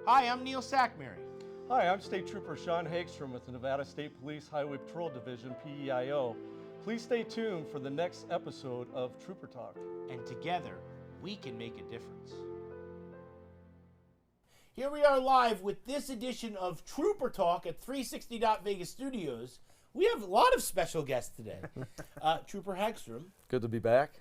Hi, I'm Neil Sackmary. Hi, I'm State Trooper Sean Hagstrom with the Nevada State Police Highway Patrol Division, PEIO. Please stay tuned for the next episode of Trooper Talk. And together, we can make a difference. Here we are live with this edition of Trooper Talk at 360 Vegas Studios. We have a lot of special guests today. Trooper Hagstrom, Good to be back.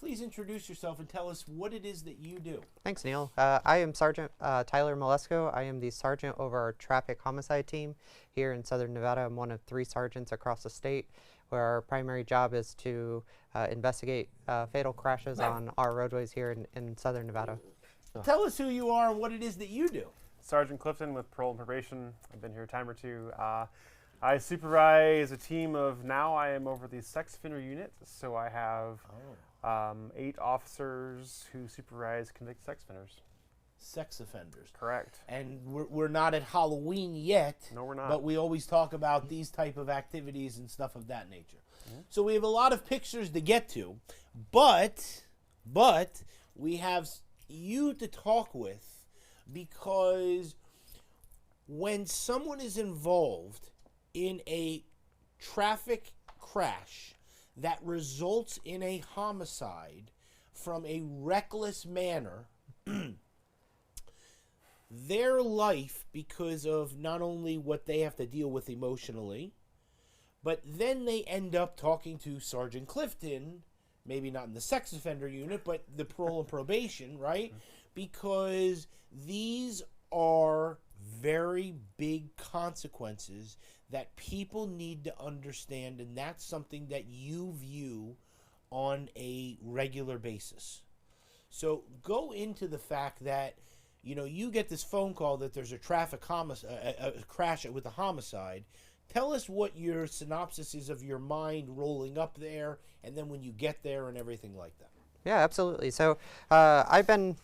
please introduce yourself and tell us what it is that you do. Thanks, Neil. I am Sergeant Tyler Malesko. I am the sergeant over our traffic homicide team here in Southern Nevada. I'm one of 3 sergeants across the state where our primary job is to investigate fatal crashes on our roadways here in Southern Nevada. Tell us who you are and what it is that you do. Sergeant Clifton with Parole and Probation. I've been here a time or two. I supervise a team of, now I am over the sex offender unit, so I have 8 officers who supervise convicted sex offenders. Sex offenders. Correct. And we're not at Halloween yet. No, we're not. But we always talk about these type of activities and stuff of that nature. So we have a lot of pictures to get to, but we have you to talk with, because when someone is involved in a traffic crash that results in a homicide from a reckless manner, their life, because of not only what they have to deal with emotionally, but then they end up talking to Sergeant Clifton, maybe not in the sex offender unit, but the parole and probation, right? Because these are very big consequences that people need to understand, and that's something that you view on a regular basis. So go into the fact that, you know, you get this phone call that there's a traffic a crash with a homicide. Tell us what your synopsis is of your mind rolling up there, and then when you get there and everything like that. Yeah, absolutely. So I've been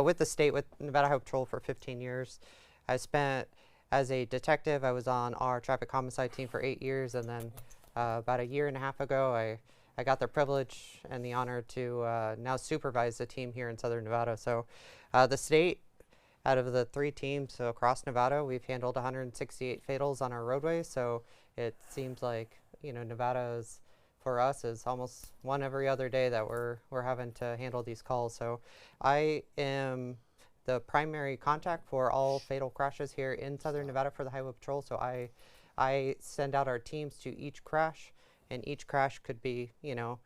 with the state, with Nevada Highway Patrol, for 15 years. I spent as a detective. I was on our traffic homicide team for 8 years, and then about a year and a half ago, I got the privilege and the honor to now supervise the team here in Southern Nevada. So the state, out of the 3 teams across Nevada, we've handled 168 fatals on our roadways. So it seems like, you know, Nevada is, for us, is almost one every other day that we're having to handle these calls. So I am the primary contact for all fatal crashes here in Southern Nevada for the Highway Patrol. So I send out our teams to each crash, and each crash could be, you know,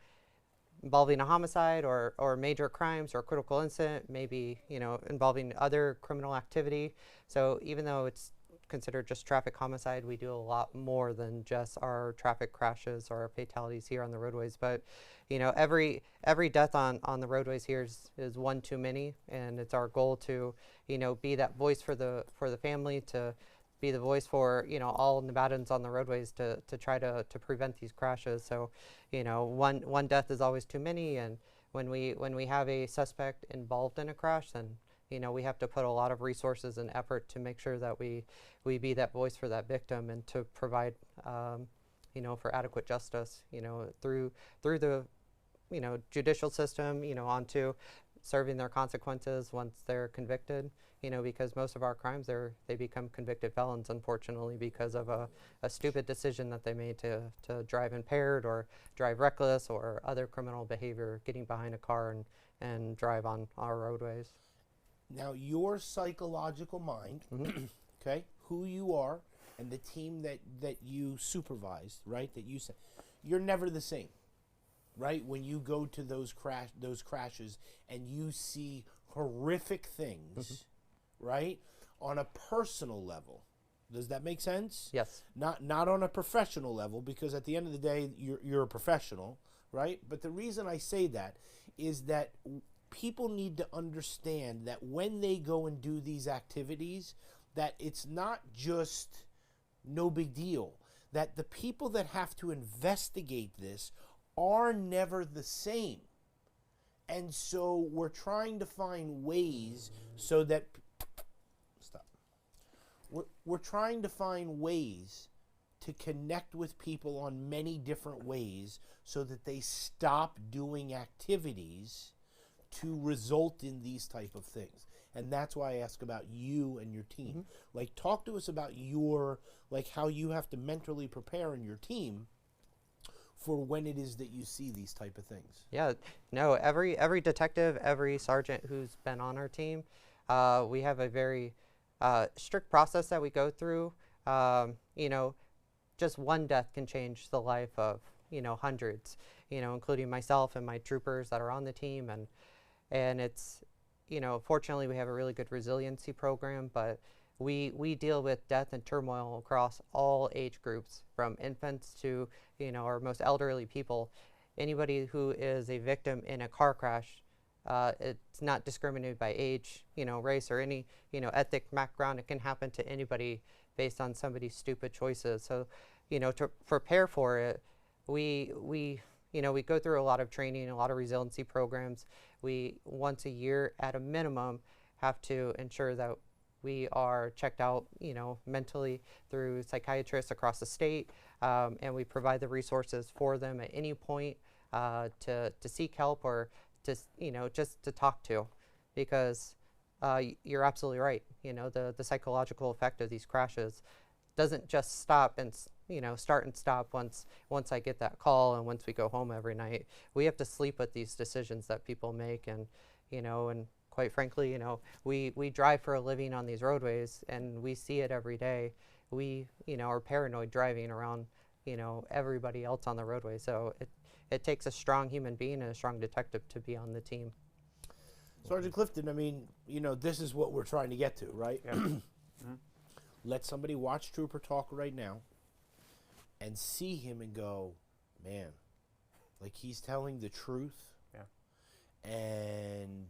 involving a homicide or major crimes or critical incident, maybe, you know, involving other criminal activity. So even though it's considered just traffic homicide, we do a lot more than just our traffic crashes or our fatalities here on the roadways. But, you know, every death on the roadways here is one too many, and it's our goal to, you know, be that voice for the family, to be the voice for, you know, all Nevadans on the roadways to try to prevent these crashes. So, you know, one death is always too many, and when we have a suspect involved in a crash, then, you know, we have to put a lot of resources and effort to make sure that we be that voice for that victim, and to provide, you know, for adequate justice, you know, through the, you know, judicial system, you know, onto serving their consequences once they're convicted, you know, because most of our crimes, they become convicted felons, unfortunately, because of a stupid decision that they made to drive impaired or drive reckless or other criminal behavior, getting behind a car and drive on our roadways. Now, your psychological mind, okay, who you are, and the team that you supervise, right, that you said, you're never the same, right? When you go to those crashes and you see horrific things, right, on a personal level. Does that make sense? Yes. Not on a professional level, because at the end of the day, you're a professional, right? But the reason I say that is that people need to understand that when they go and do these activities, that it's not just no big deal. That the people that have to investigate this are never the same. And so we're trying to find ways so that we're trying to find ways to connect with people on many different ways so that they stop doing activities to result in these type of things. And that's why I ask about you and your team. Like, talk to us about how you have to mentally prepare in your team for when it is that you see these type of things. Yeah, no, every detective, every sergeant who's been on our team, we have a very strict process that we go through. You know, just one death can change the life of, you know, hundreds, you know, including myself and my troopers that are on the team. And it's, you know, fortunately we have a really good resiliency program, but we deal with death and turmoil across all age groups, from infants to, you know, our most elderly people. Anybody who is a victim in a car crash, it's not discriminated by age, you know, race, or any, you know, ethnic background. It can happen to anybody based on somebody's stupid choices. So, you know, to prepare for it, we you know, we go through a lot of training, a lot of resiliency programs. We, once a year at a minimum, have to ensure that we are checked out, you know, mentally through psychiatrists across the state, and we provide the resources for them at any point to seek help, or to, you know, just to talk to, because you're absolutely right. You know, the psychological effect of these crashes doesn't just stop and you know, start and stop once I get that call and once we go home every night. We have to sleep with these decisions that people make, and, you know, and quite frankly, you know, we drive for a living on these roadways, and we see it every day. We, you know, are paranoid driving around, you know, everybody else on the roadway. So it takes a strong human being and a strong detective to be on the team. Sergeant Clifton, I mean, you know, this is what we're trying to get to, right? Yeah. Let somebody watch Trooper talk right now and see him and go, man, like, he's telling the truth. Yeah. And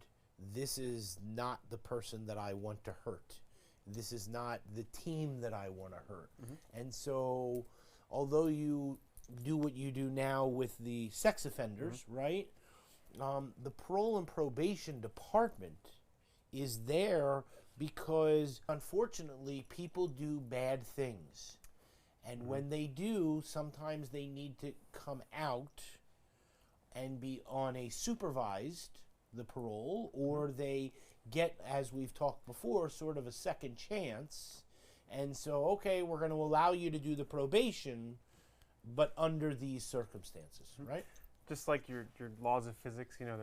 this is not the person that I want to hurt. This is not the team that I want to hurt. And so, although you do what you do now with the sex offenders, right? The parole and probation department is there because, unfortunately, people do bad things. And when they do, sometimes they need to come out and be on a supervised, the parole, or they get, as we've talked before, sort of a second chance. And so, okay, we're going to allow you to do the probation, but under these circumstances, right? Just like your laws of physics, you know,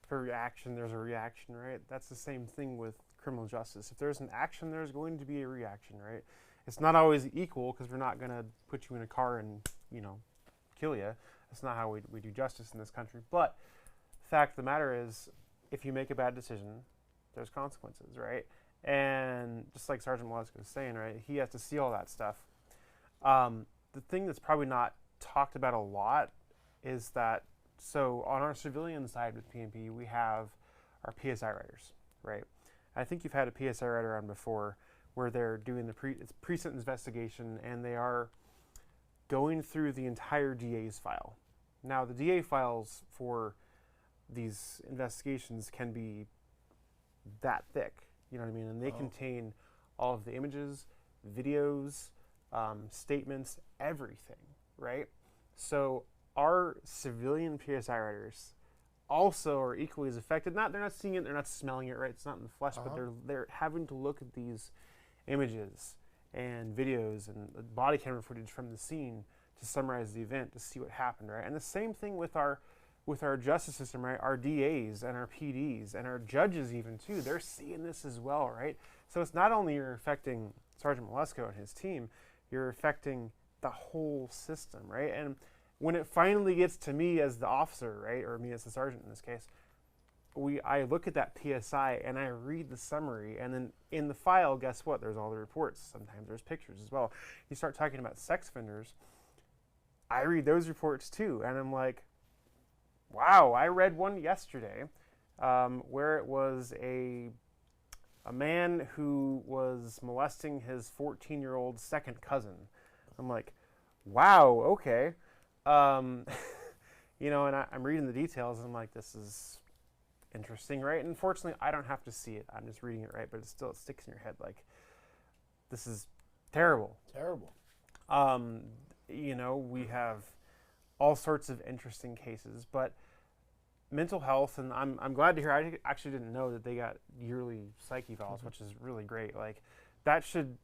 for every action, there's a reaction, right? That's the same thing with criminal justice. If there's an action, there's going to be a reaction, right? It's not always equal, because we're not going to put you in a car and, you know, kill you. That's not how we do justice in this country. But the fact of the matter is, if you make a bad decision, there's consequences, right? And just like Sergeant Malesko was saying, right, he has to see all that stuff. The thing that's probably not talked about a lot is that, so on our civilian side with PNP, we have our PSI writers, right? I think you've had a PSI writer on before, where they're doing the pre-sentence investigation, and they are going through the entire DA's file. Now, the DA files for these investigations can be that thick, you know what I mean? And they contain all of the images, videos, statements, everything, right? So our civilian PSI writers also are equally as affected. They're not seeing it, they're not smelling it, right? It's not in the flesh, but they're having to look at these images and videos and body camera footage from the scene to summarize the event, to see what happened, right? And the same thing with our justice system, right? Our DAs and our PDs and our judges even too, they're seeing this as well, right? So it's not only you're affecting Sergeant Malesko and his team, you're affecting the whole system, right? And when it finally gets to me as the officer, right, or me as the sergeant in this case, I look at that PSI and I read the summary, and then in the file, guess what? There's all the reports. Sometimes there's pictures as well. You start talking about sex offenders, I read those reports too, and I'm like, wow, I read one yesterday where it was a man who was molesting his 14-year-old second cousin. I'm like, wow, okay. You know, and I'm reading the details, and I'm like, this is interesting, right? And unfortunately, I don't have to see it. I'm just reading it, right? But it sticks in your head, like, this is terrible. Terrible. You know, we have all sorts of interesting cases, but mental health, and I'm glad to hear. I actually didn't know that they got yearly psych evals, which is really great. Like, that should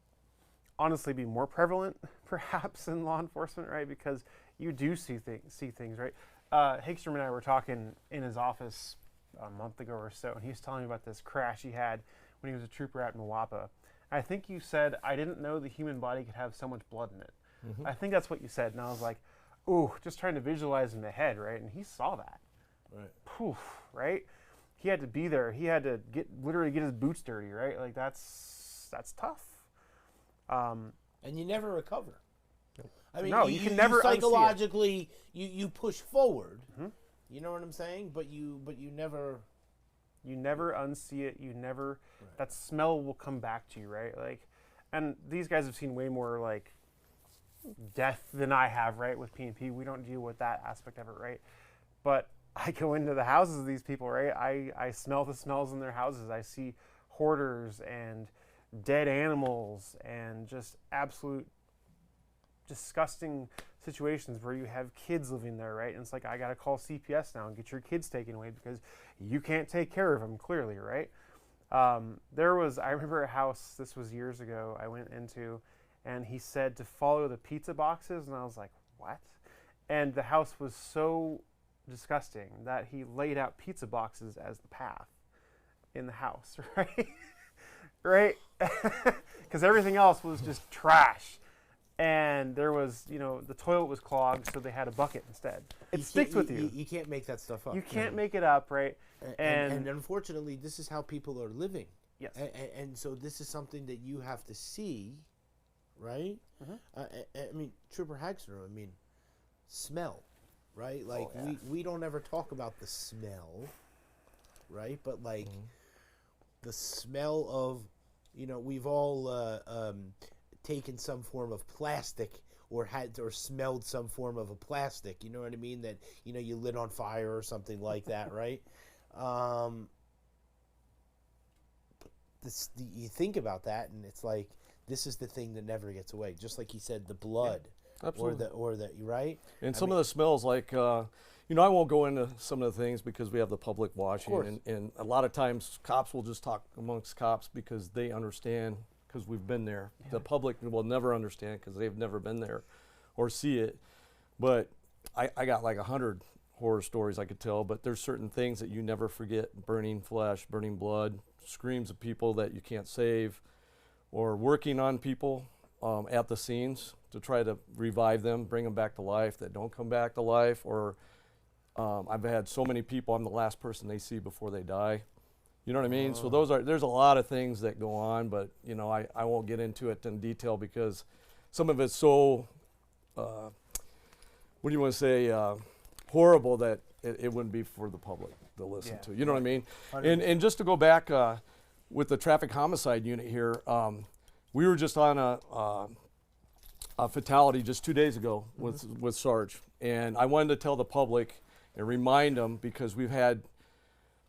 honestly be more prevalent, perhaps, in law enforcement, right? Because you do see things, right? Hagstrom and I were talking in his office a month ago or so, and he was telling me about this crash he had when he was a trooper at Moapa. I think you said, I didn't know the human body could have so much blood in it. I think that's what you said, and I was like, ooh, just trying to visualize in the head, right? And he saw that. Right. Poof, right? He had to be there. He had to literally get his boots dirty, right? Like, that's tough. And you never recover. I mean, No, you can never unsee it. psychologically you push forward. You know what I'm saying? But you never. You never unsee it. You never. That smell will come back to you, right? Like, and these guys have seen way more like death than I have, right? With P&P, we don't deal with that aspect of it, right? But I go into the houses of these people, right? I smell the smells in their houses. I see hoarders and dead animals and just absolute disgusting situations where you have kids living there, right? And it's like, I got to call CPS now and get your kids taken away because you can't take care of them, clearly, right? I remember a house, this was years ago, I went into, and he said to follow the pizza boxes, and I was like, what? And the house was so disgusting that he laid out pizza boxes as the path in the house, right? Right? Because everything else was just trash. And there was, the toilet was clogged, so they had a bucket instead. It sticks with you. You can't make that stuff up. You can't make it up, right? And unfortunately, this is how people are living. Yes. And so this is something that you have to see, right? I mean, Trooper Hagstrom, smell, right? Like, we don't ever talk about the smell, right? But, like, the smell of, we've all taken some form of plastic or smelled some form of a plastic, you know what I mean, that you lit on fire or something like that, right? You think about that, and it's like, this is the thing that never gets away. Just like he said, the blood, Absolutely. or the right. And some of the smells, like I won't go into some of the things because we have the public watching, and a lot of times cops will just talk amongst cops because they understand. Because we've been there. Yeah. The public will never understand because they've never been there or see it. But I got like 100 horror stories I could tell, but there's certain things that you never forget: burning flesh, burning blood, screams of people that you can't save, or working on people at the scenes to try to revive them, bring them back to life that don't come back to life. Or I've had so many people, I'm the last person they see before they die. You know what I mean? So there's a lot of things that go on, but I won't get into it in detail because some of it's so, what do you want to say, horrible that it wouldn't be for the public to listen to. You know what I mean? And just to go back with the traffic homicide unit here, we were just on a fatality just 2 days ago with Sarge, and I wanted to tell the public and remind them because we've had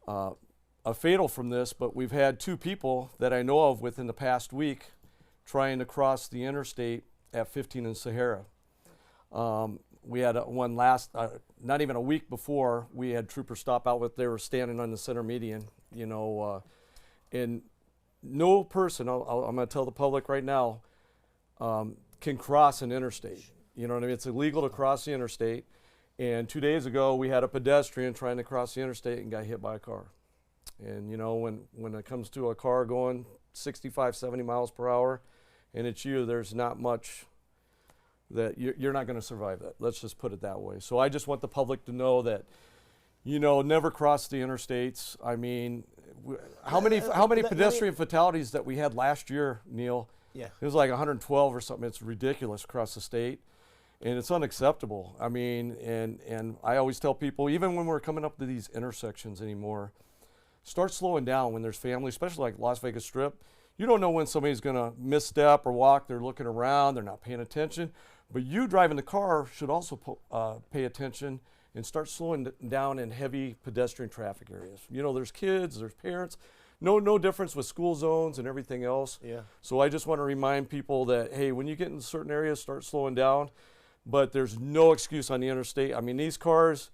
a fatal from this, but we've had 2 people that I know of within the past week trying to cross the interstate at 15 and Sahara. We had one not even a week before, we had troopers stop out they were standing on the center median, and no person, I'm going to tell the public right now, can cross an interstate. You know what I mean? It's illegal to cross the interstate. And 2 days ago, we had a pedestrian trying to cross the interstate and got hit by a car. And when it comes to a car going 65, 70 miles per hour, and it's you, there's not much that you're not going to survive that. Let's just put it that way. So I just want the public to know that, never cross the interstates. I mean, how many pedestrian fatalities that we had last year, Neil? Yeah. It was like 112 or something. It's ridiculous across the state. And it's unacceptable. I mean, and I always tell people, even when we're coming up to these intersections anymore, start slowing down when there's family, especially like Las Vegas Strip. You don't know when somebody's going to misstep or walk. They're looking around. They're not paying attention. But you driving the car should also pay attention and start slowing down in heavy pedestrian traffic areas. There's kids, there's parents. No difference with school zones and everything else. Yeah. So I just want to remind people that, hey, when you get in certain areas, start slowing down. But there's no excuse on the interstate. I mean, these cars,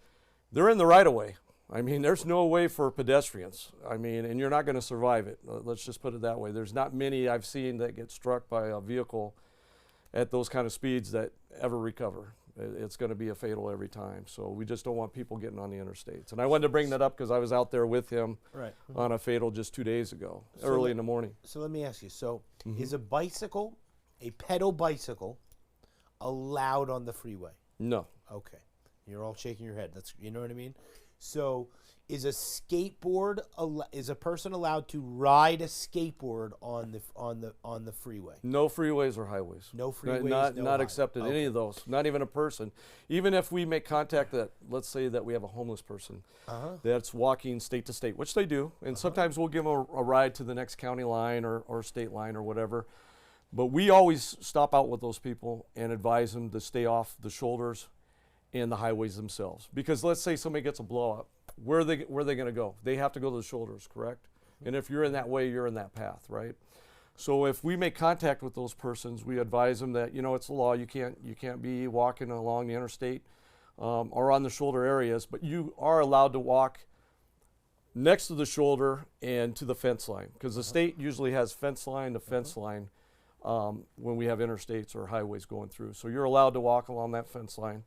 they're in the right of way. I mean, there's no way for pedestrians. I mean, and you're not going to survive it. Let's just put it that way. There's not many I've seen that get struck by a vehicle at those kind of speeds that ever recover. It's going to be a fatal every time. So we just don't want people getting on the interstates. And I wanted to bring that up because I was out there with him Right. on a fatal just 2 days ago, So early let- in the morning. So let me ask you. So is a bicycle, a pedal bicycle, allowed on the freeway? No. Okay. You're all shaking your head. That's, you know what I mean? So is a skateboard, is a person allowed to ride a skateboard on the freeway? No freeways or highways. No Not- freeways, Not, no not highway. accepted, any of those. Not even a person. Even if we make contact that, let's say that we have a homeless person that's walking state to state, which they do, and sometimes we'll give them a ride to the next county line or state line or whatever. But we always stop out with those people and advise them to stay off the shoulders and the highways themselves. Because let's say somebody gets a blow up, where are they going to go? They have to go to the shoulders, correct? And if you're in that way, you're in that path, right? So if we make contact with those persons, we advise them that, you know, it's the law. You can't be walking along the interstate or on the shoulder areas, but you are allowed to walk next to the shoulder and to the fence line, because the state usually has fence line to fence line when we have interstates or highways going through. So you're allowed to walk along that fence line.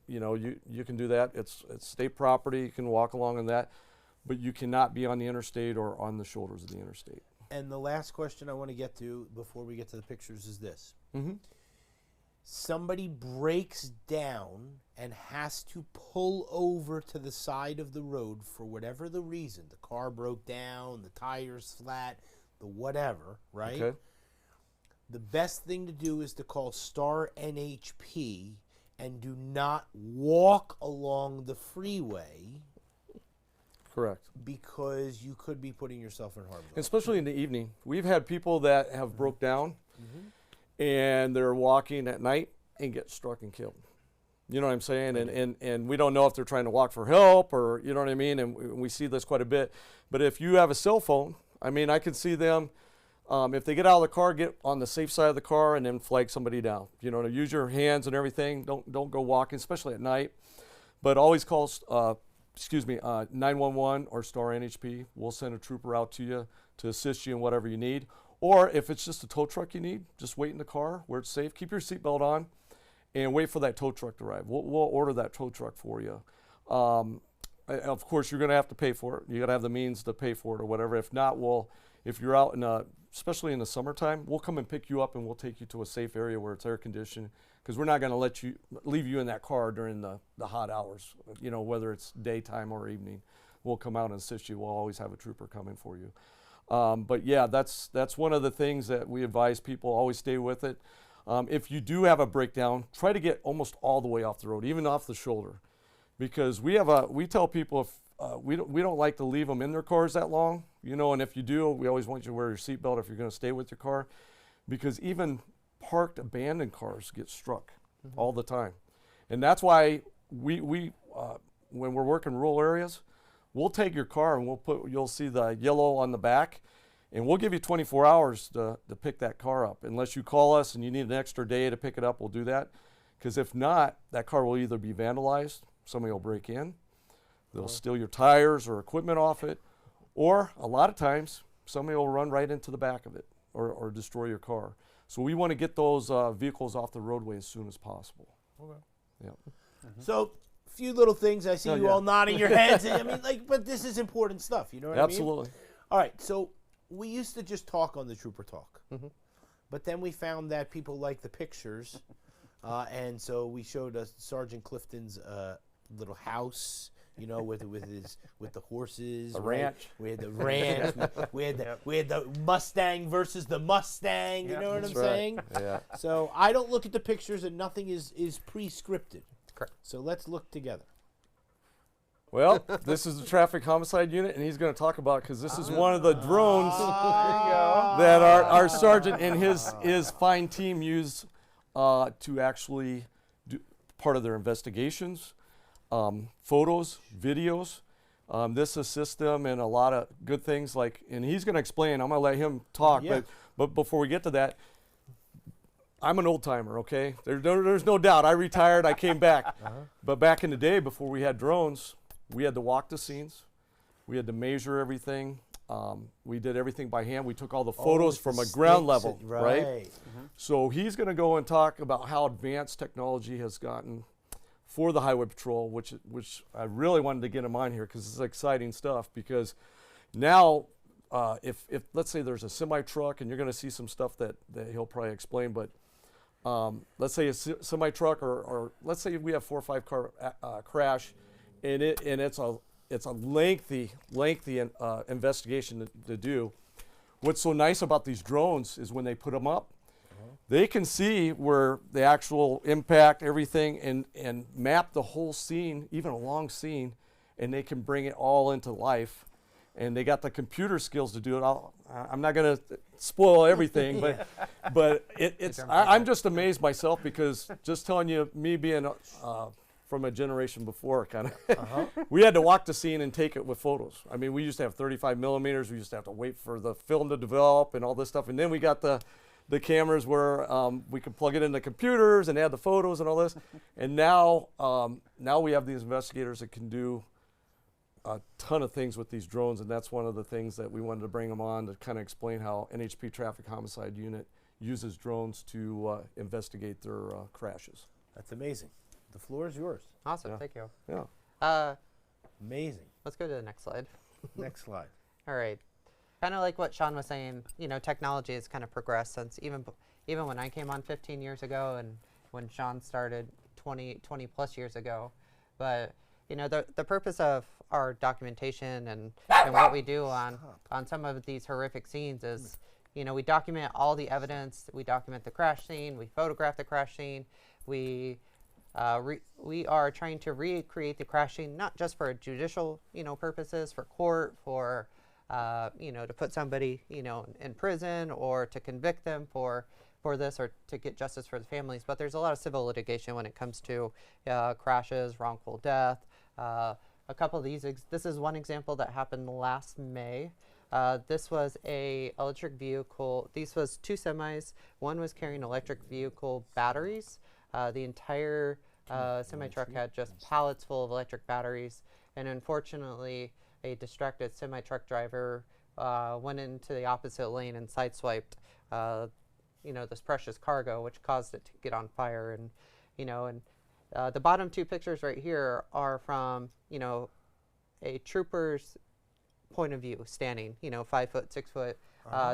You know, you can do that. It's state property. You can walk along on that, but you cannot be on the interstate or on the shoulders of the interstate. And the last question I want to get to before we get to the pictures is this. Mm-hmm. Somebody breaks down and has to pull over to the side of the road for whatever the reason. The car broke down, the tire's flat, the whatever, right? Okay. The best thing to do is to call Star NHP and do not walk along the freeway, Correct. because you could be putting yourself in harm's way. Especially in the evening. We've had people that have broke down and they're walking at night and get struck and killed. You know what I'm saying? And we don't know if they're trying to walk for help or, you know what I mean? And we see this quite a bit. But if you have a cell phone, I mean, I can see them, if they get out of the car, get on the safe side of the car and then flag somebody down. You know, to use your hands and everything. Don't go walking, especially at night. But always call 911 or Star NHP. We'll send a trooper out to you to assist you in whatever you need. Or if it's just a tow truck you need, just wait in the car where it's safe. Keep your seatbelt on and wait for that tow truck to arrive. We'll order that tow truck for you. Of course, you're going to have to pay for it. You got to have the means to pay for it or whatever. If not, if you're out especially in the summertime, we'll come and pick you up and we'll take you to a safe area where it's air conditioned, because we're not going to leave you in that car during the hot hours, you know, whether it's daytime or evening. We'll come out and assist you. We'll always have a trooper coming for you. But yeah, that's one of the things that we advise people, always stay with it. If you do have a breakdown, try to get almost all the way off the road, even off the shoulder, because we tell people if we don't like to leave them in their cars that long, you know, and if you do, we always want you to wear your seatbelt if you're going to stay with your car, because even parked abandoned cars get struck all the time. And that's why we when we're working rural areas, we'll take your car and you'll see the yellow on the back, and we'll give you 24 hours to pick that car up. Unless you call us and you need an extra day to pick it up, we'll do that. Because if not, that car will either be vandalized, somebody will break in, they'll steal your tires or equipment off it, or a lot of times somebody will run right into the back of it or destroy your car. So we want to get those vehicles off the roadway as soon as possible. Okay. Yeah. So, a few little things. I see Oh, you yeah. all nodding your heads. I mean, but this is important stuff. You know what I mean? Absolutely. All right. So, we used to just talk on the Trooper Talk. But then we found that people like the pictures. And so we showed us Sergeant Clifton's little house, you know, with the horses. The right? ranch. We had the ranch. we had the Mustang versus the Mustang. You Yep, know what I'm that's right. saying? Yeah. So I don't look at the pictures, and nothing is pre-scripted. Correct. So let's look together. Well, this is the traffic homicide unit, and he's going to talk about, because this is one of the drones that our sergeant and his fine team use to actually do part of their investigations, photos, videos. This assists them in a lot of good things, and he's going to explain. I'm going to let him talk, Yeah. but before we get to that, I'm an old timer, okay? There's no doubt. I retired, I came back. But back in the day, before we had drones, we had to walk the scenes. We had to measure everything. We did everything by hand. We took all the photos with from the a ground sticks level, and- right? So he's going to go and talk about how advanced technology has gotten for the Highway Patrol, which I really wanted to get him on here because it's exciting stuff. Because now, if let's say there's a semi truck, and you're going to see some stuff that he'll probably explain, but let's say a semi truck, or let's say we have 4 or 5 car crash, and it's a lengthy investigation to do. What's so nice about these drones is when they put them up, they can see where the actual impact, everything, and map the whole scene, even a long scene, and they can bring it all into life. And they got the computer skills to do it. I'm not going to spoil everything, but I'm just amazed myself, because just telling you, me being from a generation before, kind of, we had to walk the scene and take it with photos. I mean, we used to have 35 millimeters. We used to have to wait for the film to develop and all this stuff. And then we got the cameras where we could plug it into computers and add the photos and all this. And now we have these investigators that can do a ton of things with these drones, and that's one of the things that we wanted to bring them on to kind of explain how NHP Traffic Homicide Unit uses drones to investigate their crashes. That's amazing. The floor is yours. Awesome, Yeah. thank you. Yeah. Amazing. Let's go to the next slide. Next slide. All right. Kind of like what Sean was saying, technology has kind of progressed since even when I came on 15 years ago, and when Sean started 20 plus years ago. But the purpose of our documentation and what we do on some of these horrific scenes is, we document all the evidence. We document the crash scene. We photograph the crash scene. We are trying to recreate the crash scene, not just for judicial, purposes, for court, for to put somebody, in prison, or to convict them for this, or to get justice for the families. But there's a lot of civil litigation when it comes to crashes, wrongful death. A couple of these, this is one example that happened last May. This was a electric vehicle. These was 2 semis. One was carrying electric vehicle batteries. The entire semi-truck had just pallets full of electric batteries. And unfortunately, a distracted semi-truck driver went into the opposite lane and sideswiped, this precious cargo, which caused it to get on fire. And, the bottom 2 pictures right here are from, a trooper's point of view, standing, 5 foot, 6 foot,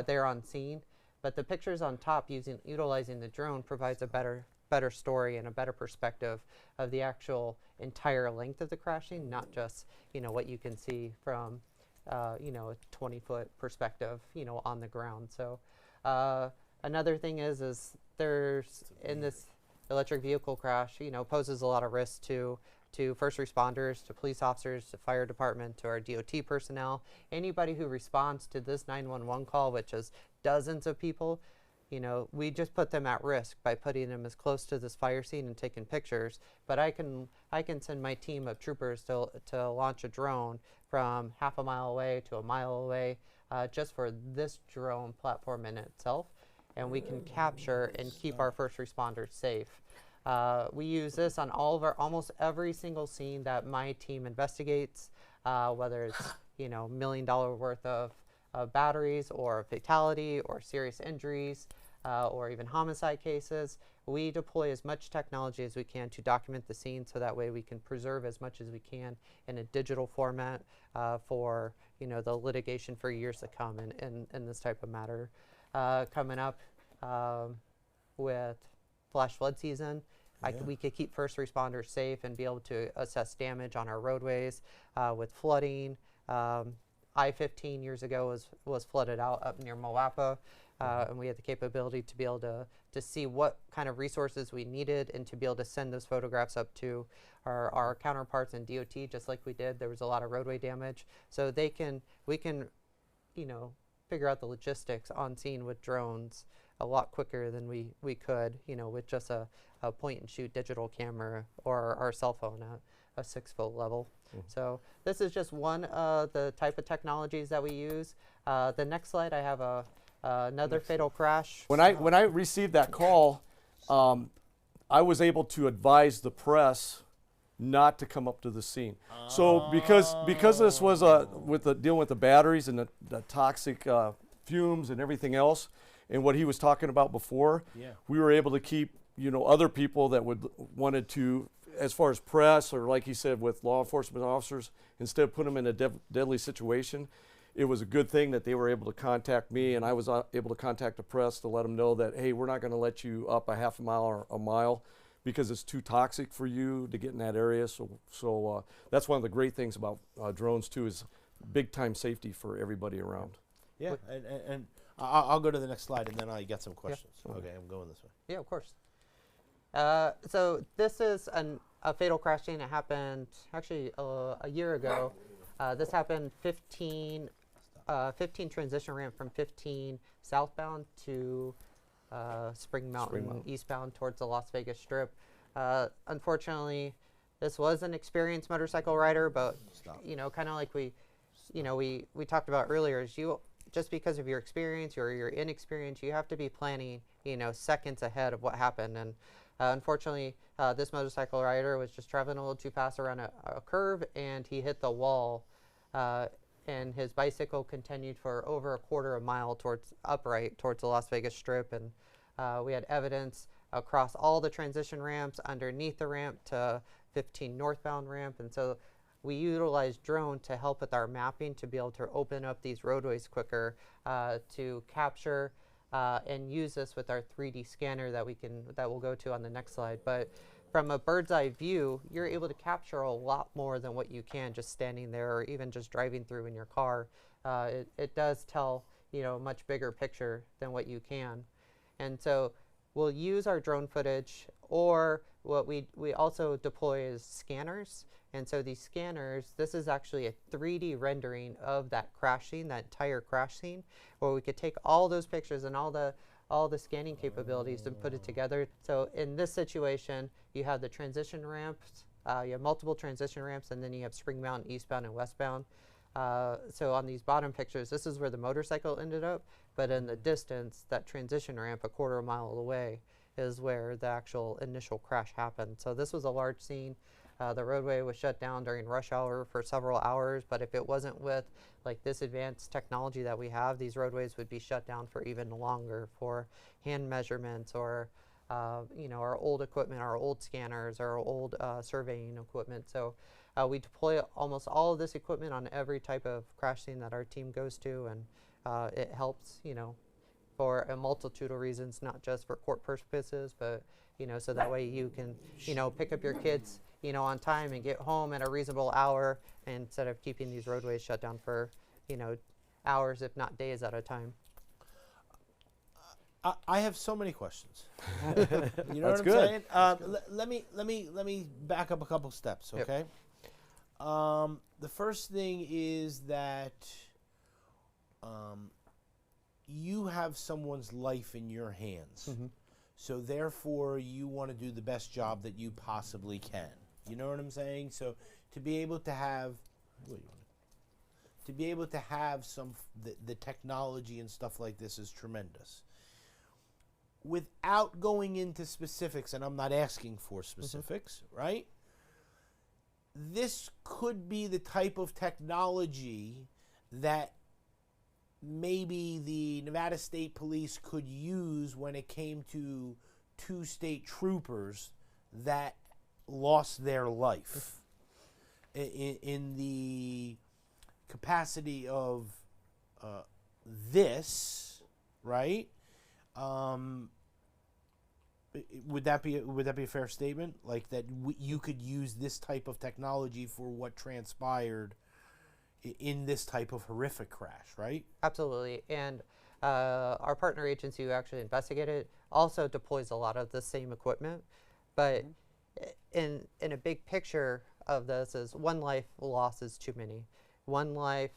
there on scene. But the pictures on top, utilizing the drone, provides a better story and a better perspective of the actual entire length of the crashing, not just what you can see from a 20-foot perspective on the ground. So another thing is there's in this electric vehicle crash poses a lot of risk to first responders, to police officers, to fire department, to our DOT personnel, anybody who responds to this 911 call, which is dozens of people. We just put them at risk by putting them as close to this fire scene and taking pictures. But I can send my team of troopers to launch a drone from half a mile away to a mile away, just for this drone platform in itself, and we can capture and keep our first responders safe. We use this on almost every single scene that my team investigates, whether it's $1 million worth of batteries, or fatality, or serious injuries, or even homicide cases. We deploy as much technology as we can to document the scene, so that way we can preserve as much as we can in a digital format for the litigation for years to come in this type of matter. Coming up with flash flood season, we could keep first responders safe and be able to assess damage on our roadways. With flooding, I-15 years ago was flooded out up near Moapa, and we had the capability to be able to see what kind of resources we needed, and to be able to send those photographs up to our counterparts in DOT, just like we did. There was a lot of roadway damage, so we can figure out the logistics on scene with drones a lot quicker than we could with just a point and shoot digital camera or our cell phone at a 6-foot level. So this is just one of the type of technologies that we use. The next slide, I have another fatal crash. When I received that call, I was able to advise the press not to come up to the scene. So because this was dealing with the batteries and the toxic fumes and everything else, and what he was talking about before, we were able to keep other people that wanted to, as far as press or like he said with law enforcement officers, instead of putting them in a deadly situation, it was a good thing that they were able to contact me, and I was able to contact the press to let them know that, hey, we're not going to let you up a half a mile or a mile because it's too toxic for you to get in that area. So that's one of the great things about drones too, is big time safety for everybody around. Yeah, and I'll go to the next slide, and then I got some questions. Okay, I'm going this way. Yeah, of course. So this is a fatal crash scene. It happened actually a year ago. This happened 15 transition ramp from 15 southbound to Spring Mountain eastbound towards the Las Vegas Strip. Unfortunately, this was an experienced motorcycle rider, but kind of like we talked about earlier, is just because of your experience or your inexperience, you have to be planning seconds ahead of what happened. And unfortunately, this motorcycle rider was just traveling a little too fast around a curve, and he hit the wall. And his bicycle continued for over a quarter of a mile upright towards the Las Vegas Strip. And we had evidence across all the transition ramps, underneath the ramp to 15 northbound ramp. And so we utilized drone to help with our mapping to be able to open up these roadways quicker, to capture and use this with our 3D scanner that we'll go to on the next slide. But from a bird's eye view, you're able to capture a lot more than what you can just standing there or even just driving through in your car. It does tell a much bigger picture than what you can. And so we'll use our drone footage, or what we also deploy is scanners. And so these scanners, this is actually a 3D rendering of that crash scene, that entire crash scene, where we could take all those pictures and all the scanning capabilities and put it together. So in this situation, you have the transition ramps, you have multiple transition ramps, and then you have Spring Mountain eastbound and westbound. So on these bottom pictures, this is where the motorcycle ended up, but in the distance, that transition ramp a quarter of a mile away is where the actual initial crash happened. So this was a large scene. The roadway was shut down during rush hour for several hours, but if it wasn't with like this advanced technology that we have, these roadways would be shut down for even longer for hand measurements or our old equipment, our old scanners, our old surveying equipment. So we deploy almost all of this equipment on every type of crash scene that our team goes to, and it helps, for a multitude of reasons, not just for court purposes, but so that way you can pick up your kids on time and get home at a reasonable hour, instead of keeping these roadways shut down for hours, if not days at a time. I have so many questions. You know That's what I'm good. saying? Let me back up a couple steps, okay? Yep. The first thing is that you have someone's life in your hands. Mm-hmm. So therefore, you want to do the best job that you possibly can. You know what I'm saying? So to be able to have, the technology and stuff like this is tremendous. Without going into specifics, and I'm not asking for specifics, mm-hmm. right? This could be the type of technology that maybe the Nevada State Police could use when it came to 2 state troopers that lost their life in the capacity of this, right? Would that be a fair statement? Like that you could use this type of technology for what transpired in this type of horrific crash, right? Absolutely. And our partner agency who actually investigated also deploys a lot of the same equipment. But mm-hmm. in a big picture of this is one life loss is too many. One life,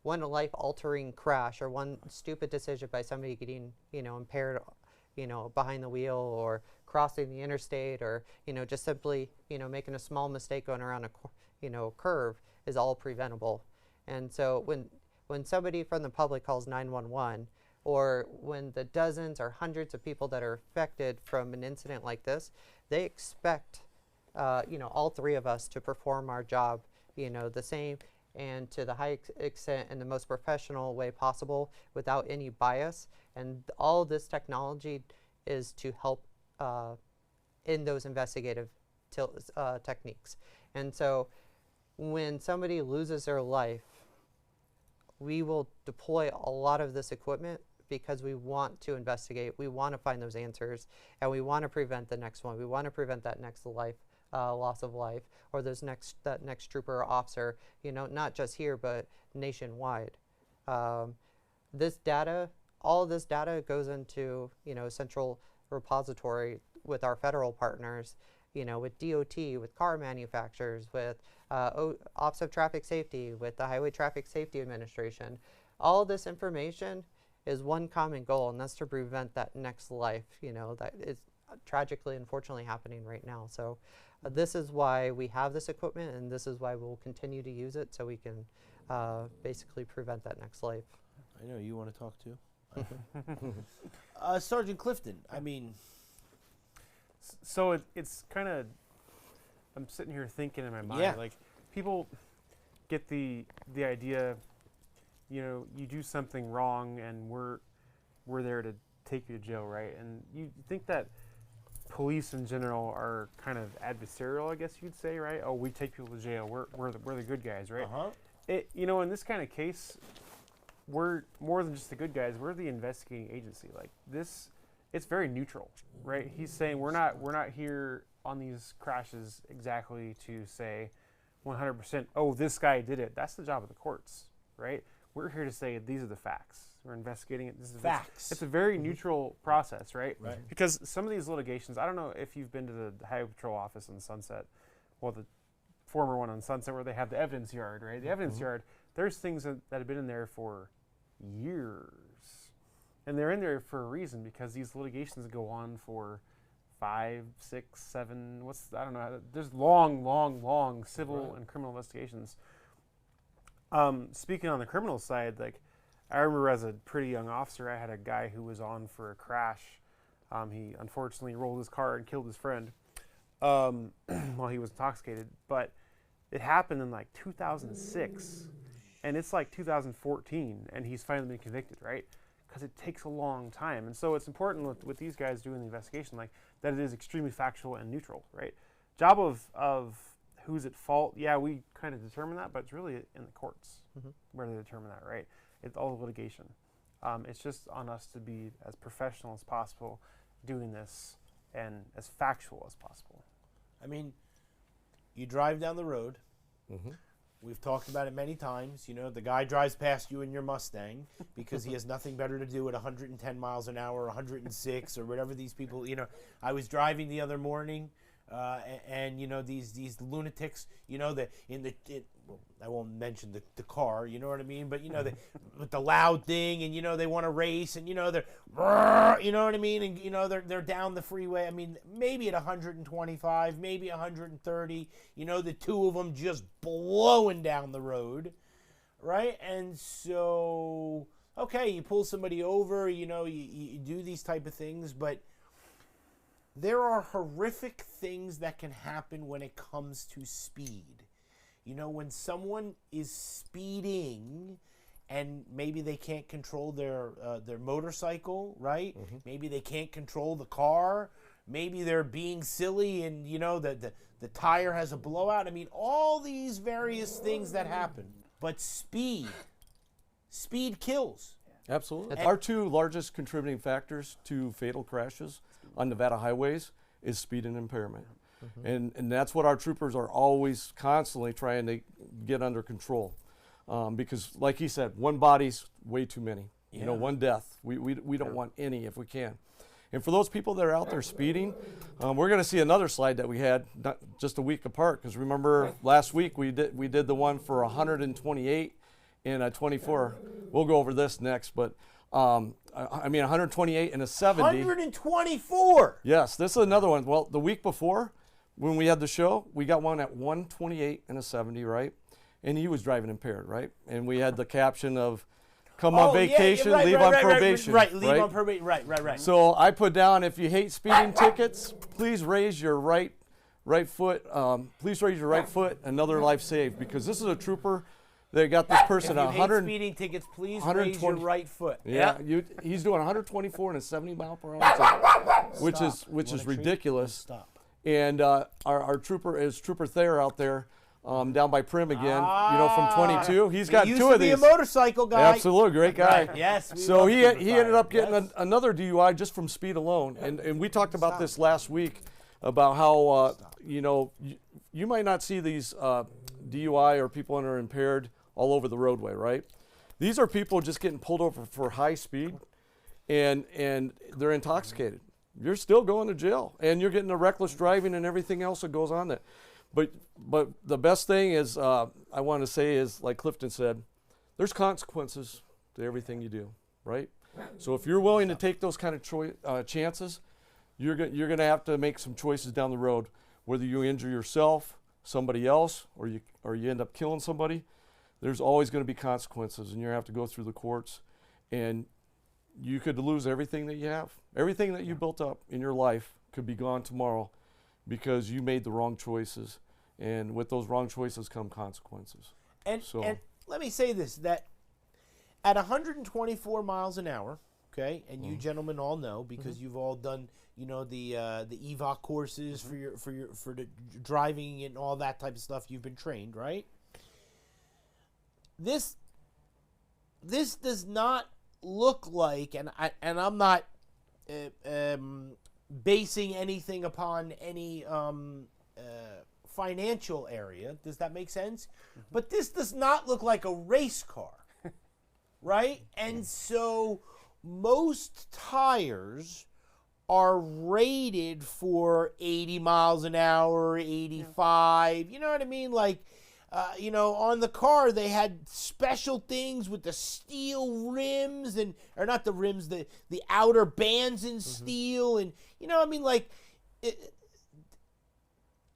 one life-altering crash or one stupid decision by somebody getting, impaired, behind the wheel or crossing the interstate or, just simply, making a small mistake going around a curve is all preventable. And so when somebody from the public calls 911, or when the dozens or hundreds of people that are affected from an incident like this, they expect all three of us to perform our job, the same and to the highest extent in the most professional way possible without any bias. And all this technology is to help in those investigative techniques. And so when somebody loses their life, we will deploy a lot of this equipment because we want to investigate, we want to find those answers, and we want to prevent the next one. We want to prevent that next loss of life, or that next trooper or officer, not just here, but nationwide. This data, all of this data goes into, a central repository with our federal partners, with DOT, with car manufacturers, with Office of Traffic Safety, with the Highway Traffic Safety Administration. All this information is one common goal, and that's to prevent that next life, that is tragically, unfortunately happening right now. So this is why we have this equipment, and this is why we'll continue to use it, so we can basically prevent that next life. I know you want to talk too. Sergeant Clifton, I mean, so it's kind of, I'm sitting here thinking in my mind, like, people get the idea, you do something wrong and we're there to take you to jail, right? And you think that police in general are kind of adversarial, I guess you'd say, right? Oh, we take people to jail. We're the good guys, right? In this kind of case, we're more than just the good guys. We're the investigating agency. Like this, it's very neutral, right? He's saying we're not here on these crashes exactly to say 100%. Oh, this guy did it. That's the job of the courts, right? We're here to say these are the facts. We're investigating it. This is facts. It's a very neutral process, right? Right. Because some of these litigations, I don't know if you've been to the Highway Patrol office in Sunset, well, the former one on Sunset where they have the evidence yard, right? The evidence yard, there's things that have been in there for years. And they're in there for a reason, because these litigations go on for 5, 6, 7, I don't know. There's long civil and criminal investigations. Speaking on the criminal side, like, I remember as a pretty young officer, I had a guy who was on for a crash. He unfortunately rolled his car and killed his friend while he was intoxicated. But it happened in like 2006, and it's like 2014, and he's finally been convicted, right? Because it takes a long time. And so it's important with these guys doing the investigation, like, that it is extremely factual and neutral, right? Job of who's at fault, we kind of determine that, but it's really in the courts where they determine that, right? It's all the litigation. It's just on us to be as professional as possible doing this and as factual as possible. I mean, you drive down the road. We've talked about it many times. The guy drives past you in your Mustang because he has nothing better to do at 110 miles an hour, 106, or whatever these people, I was driving the other morning, and these lunatics, I won't mention the car, you know what I mean? But with the loud thing, and they want to race, and they're, you know what I mean? And they're down the freeway. I mean, maybe at 125, maybe 130. The two of them just blowing down the road, right? And so, okay, you pull somebody over, you do these type of things, but there are horrific things that can happen when it comes to speed. When someone is speeding and maybe they can't control their motorcycle, right? Maybe they can't control the car. Maybe they're being silly and, the tire has a blowout. I mean, all these various things that happen. But speed kills. Absolutely. Our two largest contributing factors to fatal crashes on Nevada highways is speed and impairment. And that's what our troopers are always constantly trying to get under control. Because like he said, one body's way too many. One death. We don't want any if we can. And for those people that are out there speeding, we're going to see another slide that we had just a week apart. Because remember last week we did the one for 128 and a 24. We'll go over this next, but 128 and a 70. 124. Yes, this is another one. Well, the week before, when we had the show, we got one at 128 and a 70, right? And he was driving impaired, right? And we had the caption of, come on vacation, leave on probation. Right, leave on probation. Right. So I put down, if you hate speeding tickets, please raise your right right foot. Please raise your right foot. Another life saved, because this is a trooper. They got this person If you at hate 100. speeding tickets, please raise your 120 right foot. Yeah, he's doing 124 and a 70 mile per hour, which is ridiculous. Stop. And our trooper is Trooper Thayer out there, down by Prim again. From 22. He's got He used two to of be these. a motorcycle guy. Absolutely, great guy. Right, yes. we So love he Trooper ended up Thayer, getting yes. another DUI just from speed alone. And we talked about this last week about how you might not see these DUI or people that are impaired all over the roadway, right? These are people just getting pulled over for high speed, and they're intoxicated. You're still going to jail, and you're getting the reckless driving and everything else that goes on there. But the best thing is, I want to say is, like Clifton said, there's consequences to everything you do, right? So if you're willing to take those kind of chances, you're going to have to make some choices down the road, whether you injure yourself, somebody else, or you end up killing somebody. There's always going to be consequences, and you're going to have to go through the courts, and you could lose everything that you have. Everything that you built up in your life could be gone tomorrow because you made the wrong choices, and with those wrong choices come consequences. And let me say this, that at 124 miles an hour, okay, and you gentlemen all know, because you've all done, the EVOC courses for the driving and all that type of stuff. You've been trained, right? This does not look like, and I'm not basing anything upon any financial area. Does that make sense? But this does not look like a race car, right? And so most tires are rated for 80 miles an hour, 85. You know what I mean? Like, on the car they had special things with the steel rims or not the rims, the outer bands in steel, and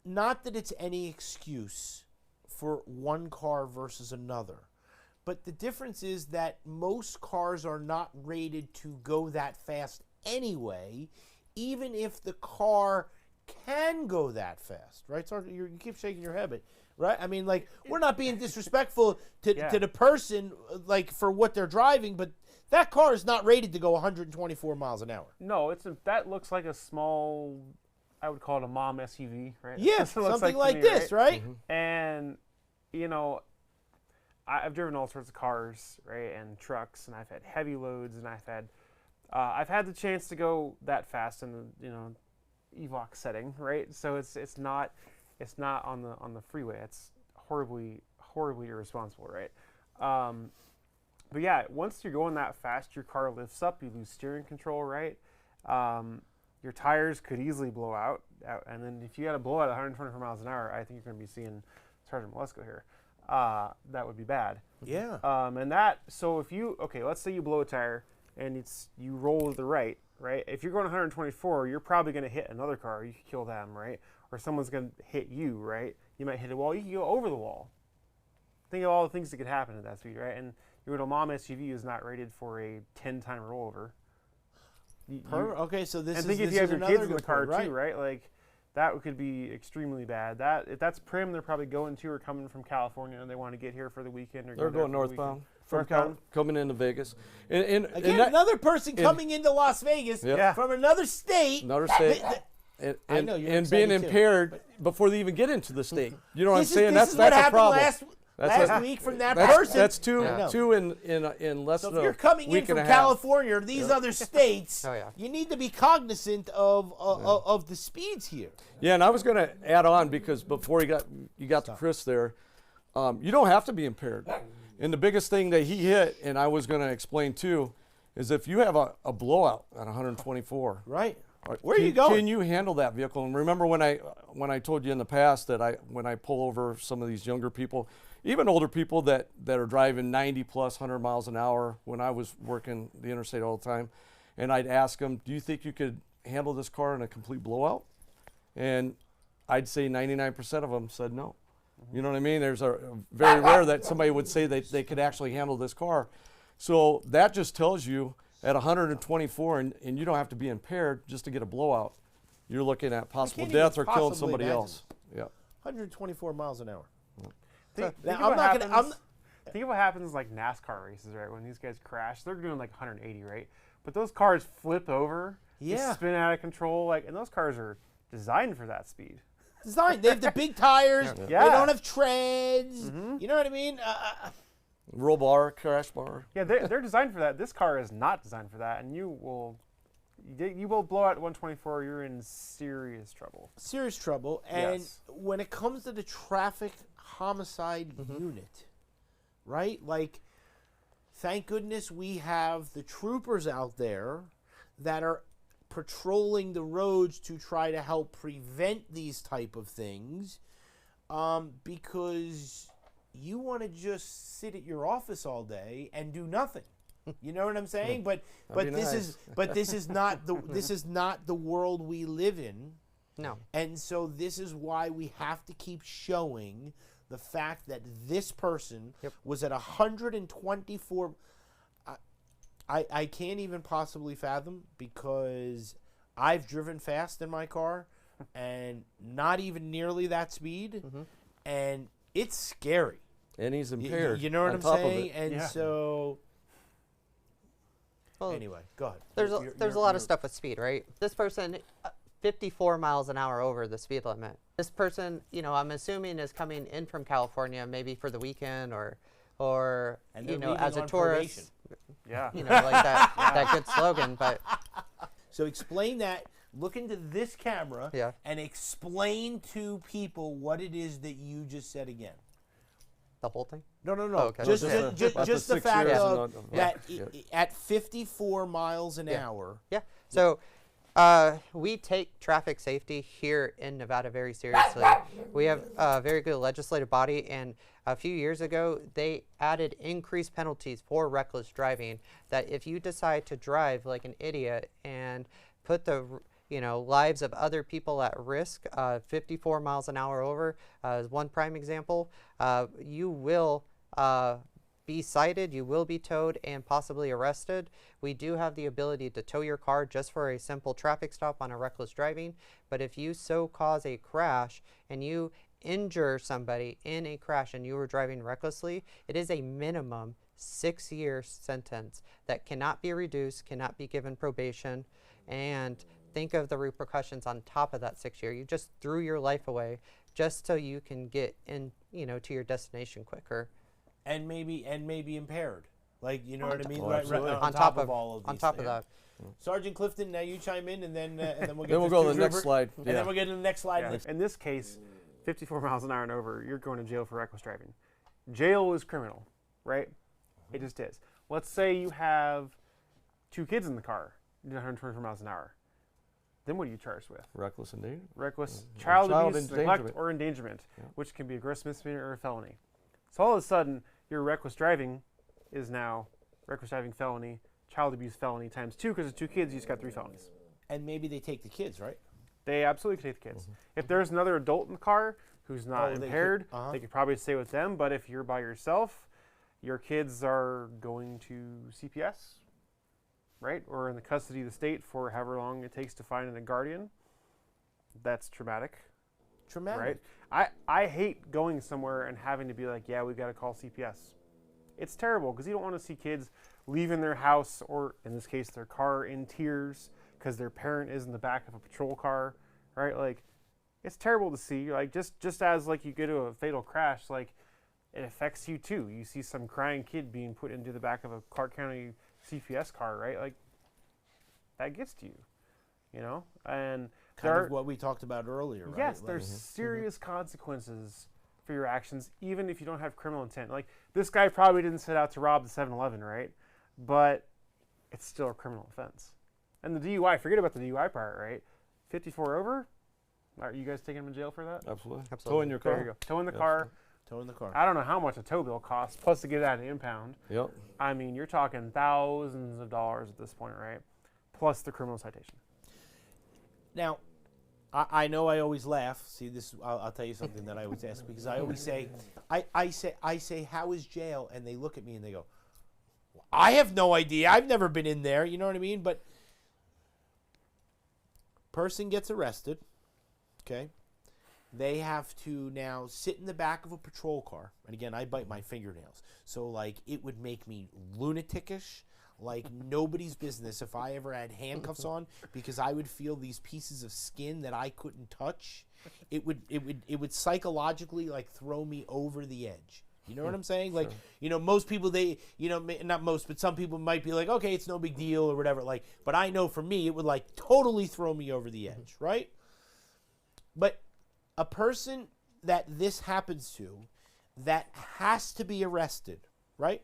not that it's any excuse for one car versus another, but the difference is that most cars are not rated to go that fast anyway, even if the car can go that fast, right? So you keep shaking your head, but right? I mean, like, we're not being disrespectful to the person, like, for what they're driving, but that car is not rated to go 124 miles an hour. No, that looks like a small, I would call it a mom SUV, right? Yeah, something like this, right? Mm-hmm. And, I've driven all sorts of cars, right, and trucks, and I've had heavy loads, and I've had the chance to go that fast in the, EVOC setting, right? So it's not on the freeway. It's horribly irresponsible, right? But yeah, once you're going that fast, your car lifts up, you lose steering control, right? Your tires could easily blow out, and then if you had a blowout at 124 miles an hour, I think you're going to be seeing Sergeant Malesko here. That would be bad. Yeah. So let's say you blow a tire and you roll to the right. If you're going 124, you're probably going to hit another car. You could kill them, right? Or someone's going to hit you, right? You might hit a wall. You can go over the wall. Think of all the things that could happen at that speed, right? And your little mom SUV is not rated for a 10-time rollover. Okay, so this is and think if you have your kids in the car too, right? Like, that could be extremely bad. If that's Prim, they're probably going to or coming from California, and they want to get here for the weekend. Or They're going northbound. Northbound. Coming into Vegas. And another person coming into Las Vegas from another state. I know you're and being impaired before they even get into the state. You know what I'm saying? That's a problem. Last week from that person. That's two in less than a week and a half. So if you're coming in from California or these other states, you need to be cognizant of the speeds here. Yeah, and I was going to add on, because before you got to Chris there, you don't have to be impaired. And the biggest thing that he hit, and I was going to explain too, is if you have a blowout at 124. Right. Where are you going? Can you handle that vehicle? And remember when I told you in the past that when I pull over some of these younger people, even older people that are driving 90 plus 100 miles an hour, when I was working the interstate all the time, and I'd ask them, do you think you could handle this car in a complete blowout? And I'd say 99% of them said no. You know what I mean? There's a very rare that somebody would say that they could actually handle this car. So that just tells you at 124, and you don't have to be impaired just to get a blowout. you're looking at possible can't death even or killing possibly somebody imagine. else. Yeah. 124 miles an hour. Think Now, of I'm what not gonna- happens- Think of what happens like NASCAR races, right? When these guys crash, they're doing like 180, right? But those cars flip over, they Yeah. spin out of control, like, and those cars are designed for that speed. Design. They have the big tires. Yeah. They don't have treads. You know what I mean? Roll bar, crash bar. Yeah, they're designed for that. This car is not designed for that, and you will blow out 124. You're in serious trouble. Serious trouble. And Yes. when it comes to the traffic homicide unit, right? Like, thank goodness we have the troopers out there that are patrolling the roads to try to help prevent these type of things, because you want to just sit at your office all day and do nothing. You know what I'm saying? But That'd be this nice. this is not the world we live in. No. And so this is why we have to keep showing the fact that this person was at 124. I can't even possibly fathom, because I've driven fast in my car and not even nearly that speed. And it's scary. And he's Y- impaired. You know what on I'm top of saying? it. And Yeah. so, Well, anyway, go ahead. there's You're- a lot of stuff with speed, right? This person, 54 miles an hour over the speed limit. This person, I'm assuming is coming in from California, maybe for the weekend or And they're leaving as a on tourist. Yeah. Like that good slogan. But So explain that. Look into this camera Yeah. and explain to people what it is that you just said again. the whole thing. No. Oh, okay. Just, Yeah. About just the the 6 fact years of and that yeah. at 54 miles an hour. Yeah. So we take traffic safety here in Nevada very seriously. We have a very good legislative body, and a few years ago, they added increased penalties for reckless driving, that if you decide to drive like an idiot and put the lives of other people at risk, 54 miles an hour over is one prime example, you will be cited, you will be towed, and possibly arrested. We do have the ability to tow your car just for a simple traffic stop on a reckless driving, but if you so cause a crash and you injure somebody in a crash and you were driving recklessly, it is a minimum 6-year sentence that cannot be reduced, cannot be given probation, and think of the repercussions on top of that 6 year. You just threw your life away just so you can get in, to your destination quicker. And maybe impaired. Like, you know what I mean? Oh, Right, absolutely. on top of all of these on top things. of that. Sergeant Clifton, now you chime in, and then we'll get Then we'll to go to the Stu next Rupert, slide. and Yeah. then we'll get to the next slide. Yeah. In this case, 54 miles an hour and over, you're going to jail for reckless driving. Jail is criminal, right? It just is. Let's say you have 2 kids in the car, doing 124 miles an hour. Then what are you charged with? Reckless endangerment. Reckless Yeah. child Child abuse, neglect, endangerment. or endangerment, Yeah. which can be a gross misdemeanor or a felony. So all of a sudden, your reckless driving is now reckless driving felony, child abuse felony times 2, because of 2 kids, you just got 3 felonies. And maybe they take the kids, right? They absolutely can take the kids. If there's another adult in the car who's not Oh, they could- impaired, uh-huh. they could probably stay with them. But if you're by yourself, your kids are going to CPS, right? Or in the custody of the state for however long it takes to find a guardian. That's traumatic, Traumatic. right? I hate going somewhere and having to be like, yeah, we've got to call CPS. It's terrible because you don't want to see kids leaving their house, or in this case, their car, in tears because their parent is in the back of a patrol car, right? Like, it's terrible to see. Like, just as like you go to a fatal crash, like it affects you too. You see some crying kid being put into the back of a Clark County CPS car, right? Like, that gets to you, you know? And Kind there of what we talked about earlier, right? yes, Like- there's serious consequences for your actions, even if you don't have criminal intent. Like, this guy probably didn't set out to rob the 7-Eleven, right? But it's still a criminal offense. And the DUI, forget about the DUI part, right? 54 over? Are you guys taking him in jail for that? Absolutely. Absolutely. Towing your car. There you go. Towing the Yeah. car. Towing the car. I don't know how much a tow bill costs, plus to get it out of the impound. Yep. I mean, you're talking thousands of dollars at this point, right? Plus the criminal citation. Now, I know I always laugh. See, this I'll tell you something that I always ask, because I always say, I say, how is jail? And they look at me and they go, I have no idea. I've never been in there. You know what I mean? But Person gets arrested. Okay. They have to now sit in the back of a patrol car. And again, I bite my fingernails. So, like, it would make me lunaticish, like nobody's business if I ever had handcuffs on, because I would feel these pieces of skin that I couldn't touch. It would psychologically, like, throw me over the edge. You know what I'm saying? Like, you know, most people, they, you know, not most, but some people might be like, okay, it's no big deal or whatever. Like, but I know for me, it would, like, totally throw me over the edge, right? But a person that this happens to, that has to be arrested, right?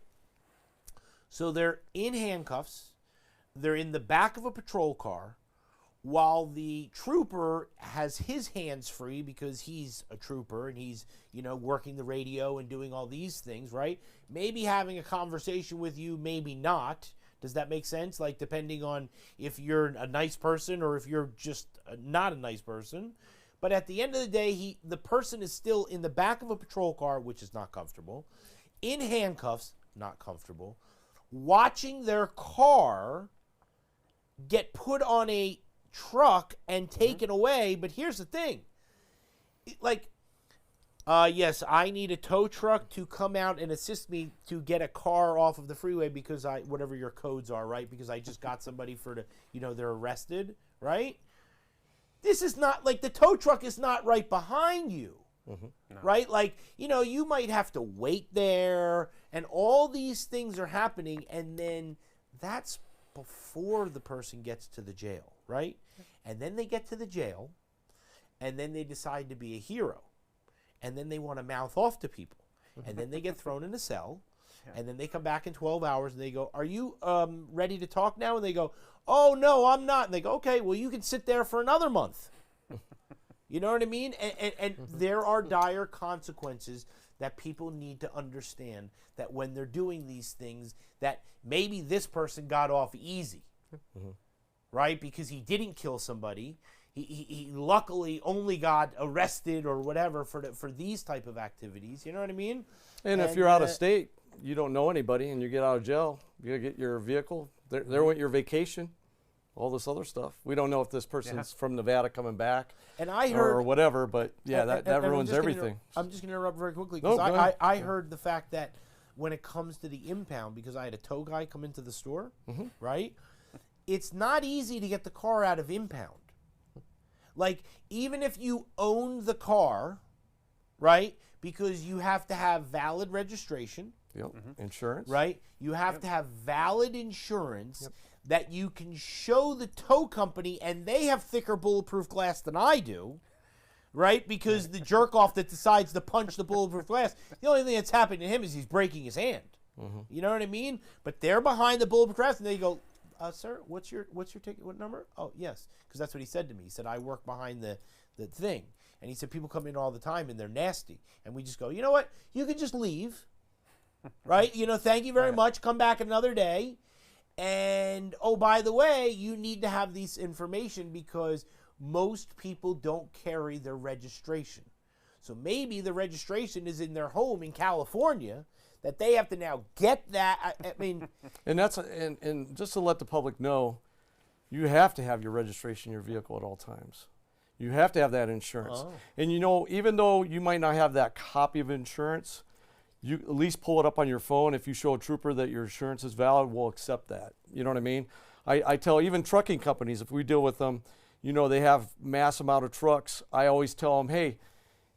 So they're in handcuffs, they're in the back of a patrol car, while the trooper has his hands free because he's a trooper and he's, you know, working the radio and doing all these things, right? Maybe having a conversation with you, maybe not. Does that make sense? Like, depending on if you're a nice person or if you're just not a nice person. But at the end of the day, the person is still in the back of a patrol car, which is not comfortable, in handcuffs, not comfortable, watching their car get put on a truck and taken away. But here's the thing. Like, yes, I need a tow truck to come out and assist me to get a car off of the freeway because whatever your codes are, right? Because I just got somebody they're arrested, right? This is not, like, the tow truck is not right behind you, no. Right? Like, you know, you might have to wait there, and all these things are happening, and then that's before the person gets to the jail, right? And then they get to the jail, and then they decide to be a hero, and then they want to mouth off to people, and then they get thrown in a cell, and then they come back in 12 hours, and they go, are you ready to talk now? And they go, oh, no, I'm not. And they go, okay, well, you can sit there for another month. You know what I mean? And there are dire consequences that people need to understand, that when they're doing these things, that maybe this person got off easy, right? Because he didn't kill somebody. He luckily only got arrested or whatever for these type of activities. You know what I mean? And if you're out of state, you don't know anybody, and you get out of jail, you gotta get your vehicle. There went your vacation, all this other stuff. We don't know if this person's from Nevada coming back, and I heard, or whatever. But yeah, that ruins everything. I'm just gonna interrupt very quickly because I heard the fact that when it comes to the impound, because I had a tow guy come into the store, right? It's not easy to get the car out of impound. Like, even if you own the car, right? Because you have to have valid registration. Yep. Insurance. Right? You have to have valid insurance that you can show the tow company, and they have thicker bulletproof glass than I do, right? Because the jerk-off that decides to punch the bulletproof glass, the only thing that's happening to him is he's breaking his hand. You know what I mean? But they're behind the bulletproof glass, and they go, sir, what's your ticket? What number? Oh, yes. Because that's what he said to me. He said, I work behind the thing. And he said, people come in all the time, and they're nasty. And we just go, you know what? You can just leave. Right? You know, thank you very much. Come back another day. And, oh, by the way, you need to have this information because most people don't carry their registration. So maybe the registration is in their home in California that they have to now get that. I mean. And that's and just to let the public know, you have to have your registration in your vehicle at all times. You have to have that insurance. And, you know, even though you might not have that copy of insurance, you at least pull it up on your phone. If you show a trooper that your insurance is valid, we'll accept that. You know what I mean? I tell even trucking companies, if we deal with them, you know, they have mass amount of trucks. I always tell them, hey,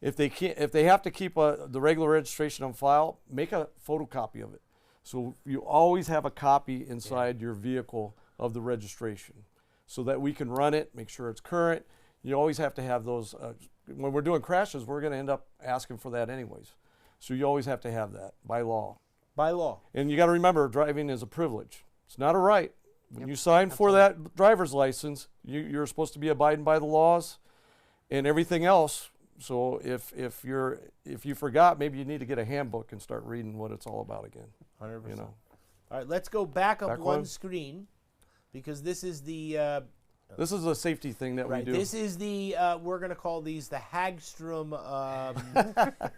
if they have to keep the regular registration on file, make a photocopy of it. So you always have a copy inside your vehicle of the registration so that we can run it, make sure it's current. You always have to have those. When we're doing crashes, we're going to end up asking for that anyways. So you always have to have that by law. By law. And you got to remember, driving is a privilege. It's not a right. When you sign for that driver's license, you're supposed to be abiding by the laws and everything else. So if you forgot, maybe you need to get a handbook and start reading what it's all about again. 100%. You know. All right, let's go back up one screen because this is the. This is a safety thing that we do. This is the, we're going to call these the Hagstrom,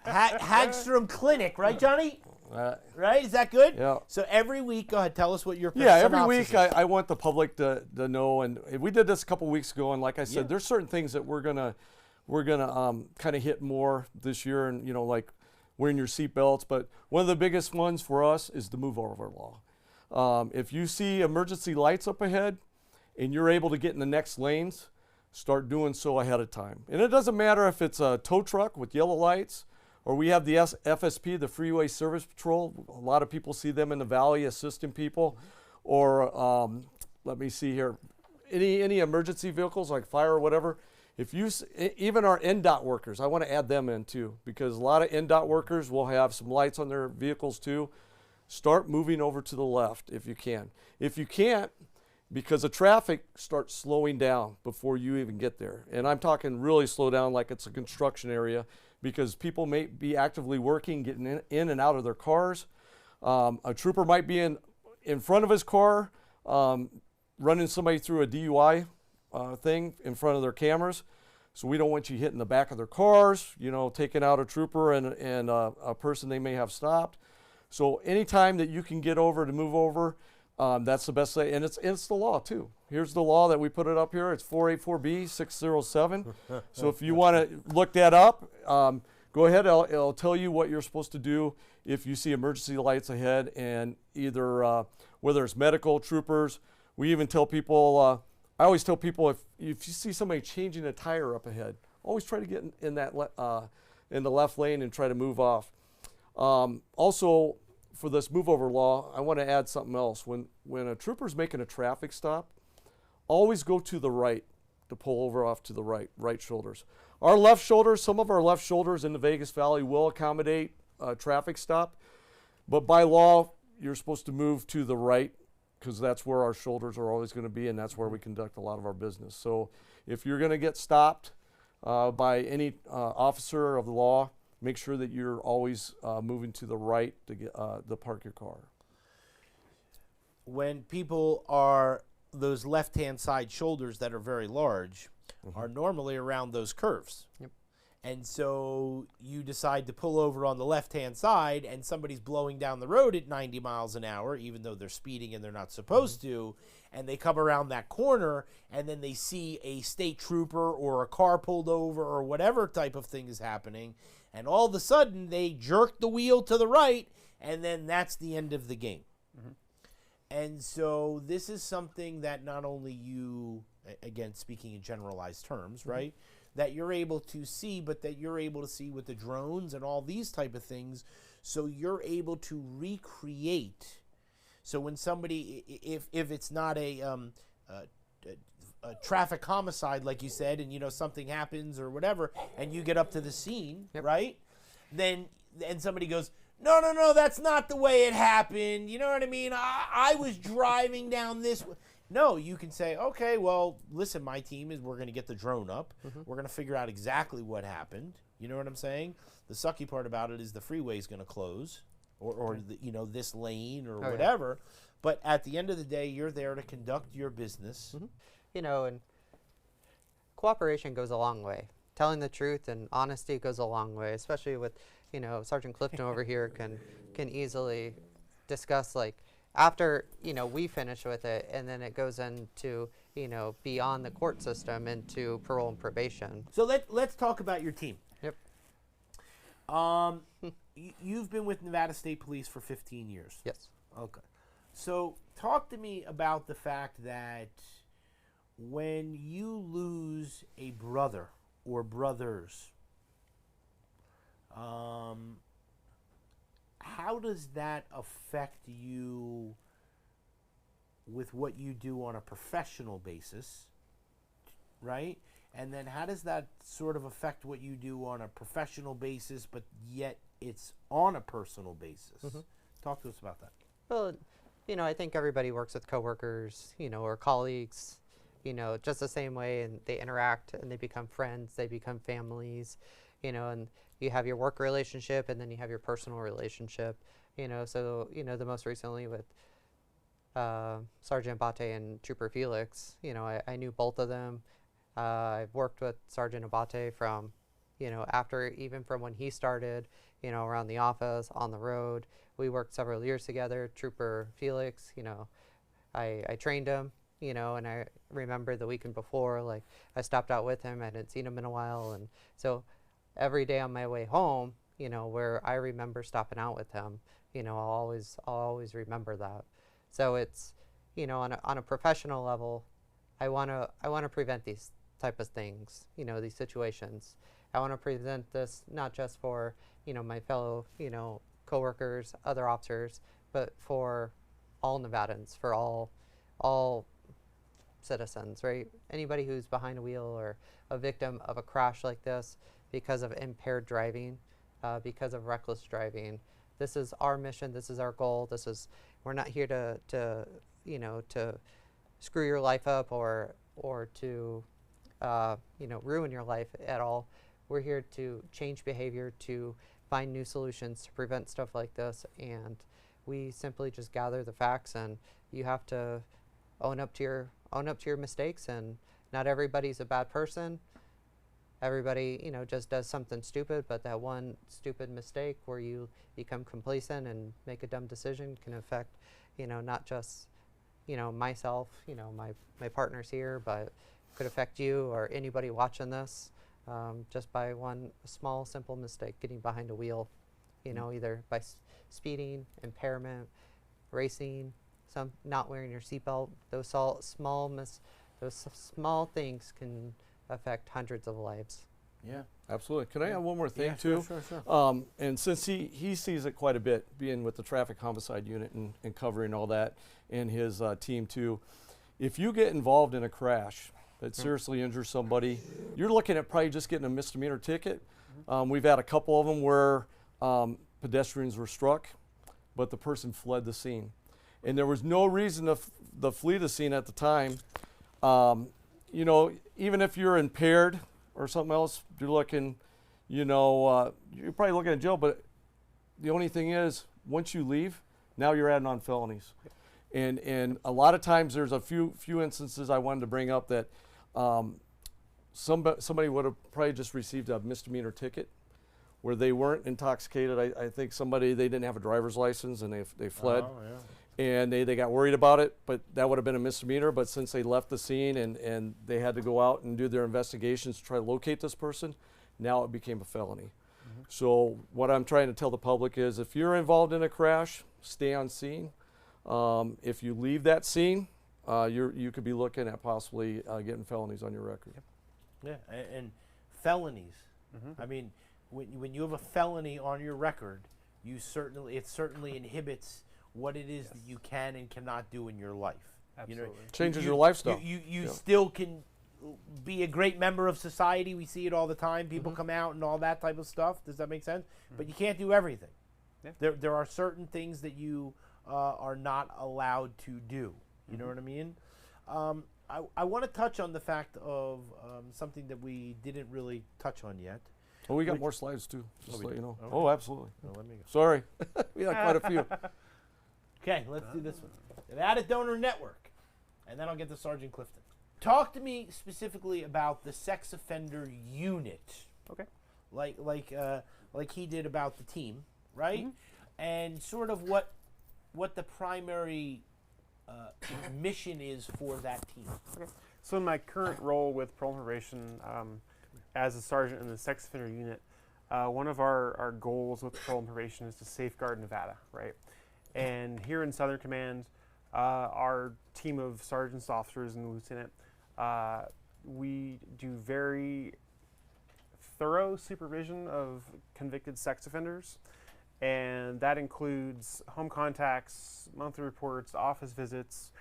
Hagstrom Clinic, right, Johnny? Right? Is that good? Yeah. So every week, go ahead, tell us what your Yeah, every synopsis week is. I want the public to know, and we did this a couple weeks ago, and like I said, Yeah. there's certain things that we're gonna kind of hit more this year, and like wearing your seatbelts. But one of the biggest ones for us is the move over law. If you see emergency lights up ahead, and you're able to get in the next lanes, start doing so ahead of time. And it doesn't matter if it's a tow truck with yellow lights, or we have the FSP, the Freeway Service Patrol. A lot of people see them in the valley assisting people. Or let me see here, any emergency vehicles like fire or whatever. If you even our NDOT workers, I want to add them in too, because a lot of NDOT workers will have some lights on their vehicles too. Start moving over to the left if you can. If you can't, because the traffic starts slowing down before you even get there. And I'm talking really slow down like it's a construction area, because people may be actively working, getting in and out of their cars. A trooper might be in front of his car, running somebody through a DUI thing in front of their cameras. So we don't want you hitting the back of their cars, taking out a trooper and a person they may have stopped. So anytime that you can get over to move over, that's the best way, and it's the law too. Here's the law that we put it up here. It's 484B 607. So if you want to look that up, go ahead. It'll tell you what you're supposed to do if you see emergency lights ahead, and either whether it's medical, troopers. We even tell people. I always tell people if you see somebody changing a tire up ahead, always try to get in the left lane and try to move off. Also, for this move over law, I want to add something else. When a trooper's making a traffic stop, always go to the right to pull over off to the right shoulders. Our left shoulders, some of our left shoulders in the Vegas Valley will accommodate a traffic stop, but by law, you're supposed to move to the right, because that's where our shoulders are always going to be, and that's where we conduct a lot of our business. So if you're going to get stopped by any officer of the law, make sure that you're always moving to the right to get to park your car. When people are, those left-hand side shoulders that are very large are normally around those curves. Yep. And so you decide to pull over on the left-hand side, and somebody's blowing down the road at 90 miles an hour, even though they're speeding and they're not supposed to, and they come around that corner, and then they see a state trooper or a car pulled over or whatever type of thing is happening, and all of a sudden they jerk the wheel to the right, and then that's the end of the game. And so this is something that not only you, again, speaking in generalized terms, right, that you're able to see, but that you're able to see with the drones and all these type of things. So you're able to recreate. So when somebody, if it's not a traffic homicide, like you said, and something happens or whatever, and you get up to the scene, right? Then somebody goes, no, that's not the way it happened. You know what I mean? I was driving down this way. No, you can say, okay, well, listen, my team we're going to get the drone up. We're going to figure out exactly what happened. You know what I'm saying? The sucky part about it is the freeway is going to close, or this lane or whatever. Yeah. But at the end of the day, you're there to conduct your business. And cooperation goes a long way. Telling the truth and honesty goes a long way, especially with, Sergeant Clifton over here can easily discuss, like, after, we finish with it, and then it goes into, beyond the court system into parole and probation. So let's talk about your team. Yep. You've been with Nevada State Police for 15 years. Yes. Okay. So talk to me about the fact that when you lose a brother or brothers, how does that affect you with what you do on a professional basis, right? And then how does that sort of affect what you do on a professional basis, but yet it's on a personal basis? Talk to us about that. Well, I think everybody works with coworkers, or colleagues, just the same way, and they interact and they become friends, they become families, and you have your work relationship and then you have your personal relationship, so, the most recently with Sergeant Abate and Trooper Felix, I knew both of them. I've worked with Sergeant Abate from after even from when he started, around the office, on the road. We worked several years together. Trooper Felix, I trained him, and I remember the weekend before, like I stopped out with him. I hadn't seen him in a while, and so every day on my way home, where I remember stopping out with him, I'll always remember that. So it's, on a professional level, I wanna prevent these type of things, these situations. I want to prevent this not just for, my fellow, coworkers, other officers, but for all Nevadans, for all citizens, right? Anybody who's behind a wheel or a victim of a crash like this because of impaired driving, because of reckless driving. This is our mission. This is our goal. We're not here to screw your life up or to ruin your life at all. We're here to change behavior, to find new solutions to prevent stuff like this, and we simply just gather the facts. And you have to own up to your mistakes. And not everybody's a bad person. Everybody, just does something stupid. But that one stupid mistake where you become complacent and make a dumb decision can affect, not just, myself, my partners here, but could affect you or anybody watching this, just by one small, simple mistake, getting behind a wheel, either by speeding, impairment, racing, not wearing your seatbelt. Those small things can affect hundreds of lives. Yeah, absolutely. Can I add one more thing Yeah, too? sure. And since he sees it quite a bit, being with the traffic homicide unit and covering all that, and his team too, if you get involved in a crash that seriously injures somebody, you're looking at probably just getting a misdemeanor ticket. We've had a couple of them where pedestrians were struck, but the person fled the scene. And there was no reason to flee the scene at the time. Even if you're impaired or something else, you're looking, you're probably looking at jail, but the only thing is, once you leave, now you're adding on felonies. And a lot of times there's a few instances I wanted to bring up that somebody would have probably just received a misdemeanor ticket where they weren't intoxicated. I think they didn't have a driver's license and they fled. Oh, yeah. And they got worried about it, but that would have been a misdemeanor. But since they left the scene and they had to go out and do their investigations to try to locate this person, now it became a felony. So what I'm trying to tell the public is, if you're involved in a crash, stay on scene. If you leave that scene, you could be looking at possibly getting felonies on your record. Yeah, and felonies. I mean, when you have a felony on your record, it certainly inhibits what it is that you can and cannot do in your life. Absolutely. Changes your lifestyle. You still can be a great member of society. We see it all the time. People come out and all that type of stuff. Does that make sense? But you can't do everything. Yeah. There are certain things that you are not allowed to do. You know what I mean? I want to touch on the fact of something that we didn't really touch on yet. Oh, we got more slides too, just to let you know. Okay. Oh, absolutely. Well, let me go. Sorry. We got quite a few. Okay, let's do this one. Nevada Donor Network, and then I'll get to Sergeant Clifton. Talk to me specifically about the sex offender unit. Okay. Like he did about the team, right? And sort of what the primary mission is for that team. Okay. So in my current role with Parole and Probation, as a sergeant in the sex offender unit, one of our goals with Parole and Probation is to safeguard Nevada, right? And here in Southern Command, our team of sergeants, officers, and lieutenant, we do very thorough supervision of convicted sex offenders, and that includes home contacts, monthly reports, office visits,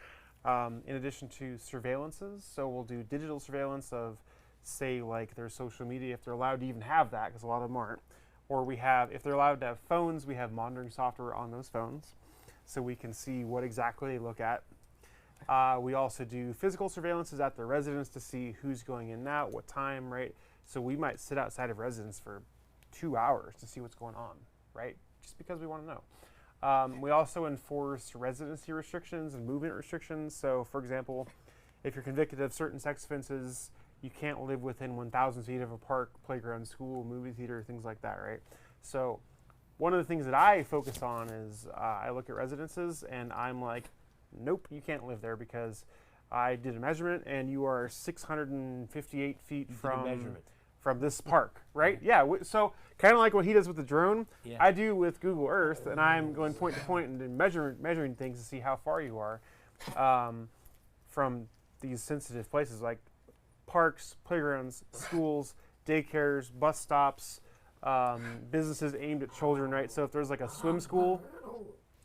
in addition to surveillances. So we'll do digital surveillance of, say, like their social media, if they're allowed to even have that, because a lot of them aren't. Or if they're allowed to have phones, we have monitoring software on those phones, so we can see what exactly they look at. We also do physical surveillances at their residence to see who's going in and out, what time, right? So we might sit outside of residence for 2 hours to see what's going on, right? Just because we want to know. We also enforce residency restrictions and movement restrictions. So, for example, if you're convicted of certain sex offenses, you can't live within 1,000 feet of a park, playground, school, movie theater, things like that, right? So one of the things that I focus on is I look at residences and I'm like, nope, you can't live there because I did a measurement and you are 658 feet from this park, right? Yeah, so kind of like what he does with the drone, I do with Google Earth, and I'm going point to point and measuring things to see how far you are from these sensitive places like parks, playgrounds, schools, daycares, bus stops, businesses aimed at children, right? So if there's like a swim school,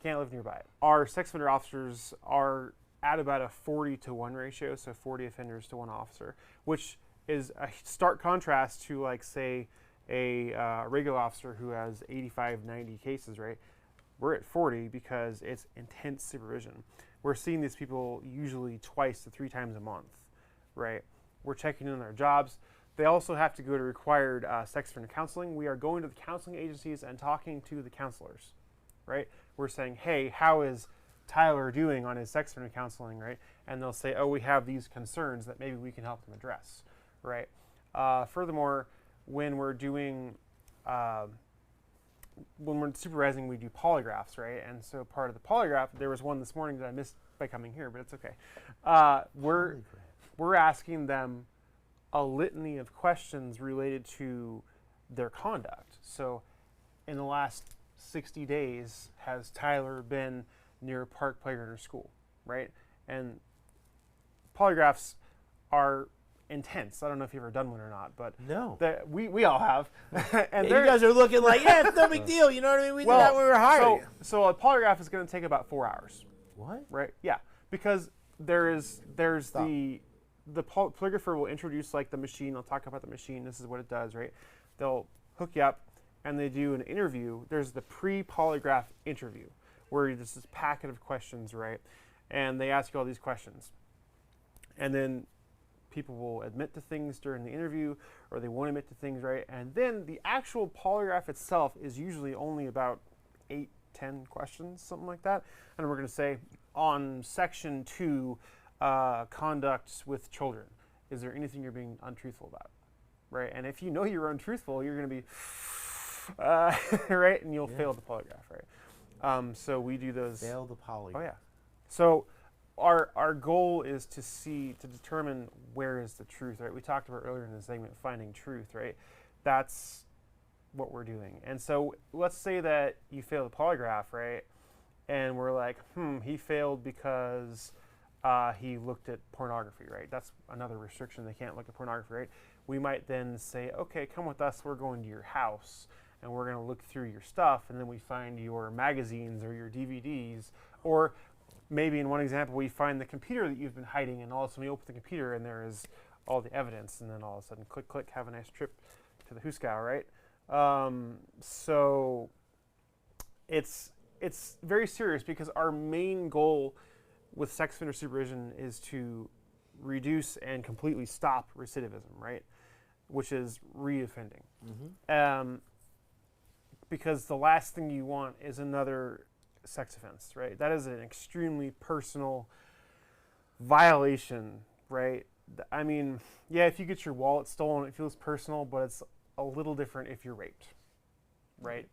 can't live nearby. Our sex offender officers are at about a 40-to-1 ratio, so 40 offenders to 1 officer, which is a stark contrast to, like, say, a regular officer who has 85, 90 cases, right? We're at 40 because it's intense supervision. We're seeing these people usually 2 to 3 times a month, right? We're checking in on their jobs. They also have to go to required sex offender counseling. We are going to the counseling agencies and talking to the counselors, right? We're saying, hey, how is Tyler doing on his sex offender counseling, right? And they'll say, oh, we have these concerns that maybe we can help them address, right? Furthermore, when we're doing, when we're supervising, we do polygraphs, right? And so part of the polygraph, there was one this morning that I missed by coming here, but it's okay. We're asking them a litany of questions related to their conduct. So in the last 60 days, has Tyler been near a park, playground, or school, right? And polygraphs are intense. I don't know if you've ever done one or not, but no, we all have. And you guys are looking like, yeah, it's no big deal. You know what I mean? We did that when we were hired. So a polygraph is going to take about 4 hours. What? Right? Yeah, because there's the polygrapher will introduce like the machine. They'll talk about the machine. This is what it does, right? They'll hook you up, and they do an interview. There's the pre-polygraph interview, where there's this packet of questions, right? And they ask you all these questions. And then people will admit to things during the interview, or they won't admit to things, right? And then the actual polygraph itself is usually only about 8, 10 questions, something like that. And we're going to say, on section 2, conduct with children, is there anything you're being untruthful about, right? And if you know you're untruthful, you're going to be, right? And you'll fail the polygraph, right? So we do those. Fail the polygraph. Oh yeah. So our goal is to determine where is the truth, right? We talked about earlier in the segment finding truth, right? That's what we're doing. And so let's say that you fail the polygraph, right? And we're like, he failed because he looked at pornography, right? That's another restriction. They can't look at pornography, right? We might then say, okay, come with us. We're going to your house, and we're going to look through your stuff, and then we find your magazines or your DVDs, or maybe in one example, we find the computer that you've been hiding, and all of a sudden we open the computer, and there is all the evidence, and then all of a sudden, click, click, have a nice trip to the Huskow, right? So it's very serious, because our main goal with sex offender supervision is to reduce and completely stop recidivism, right? Which is reoffending. Because the last thing you want is another sex offense, right? That is an extremely personal violation, right? I mean, yeah, if you get your wallet stolen, it feels personal, but it's a little different if you're raped, right?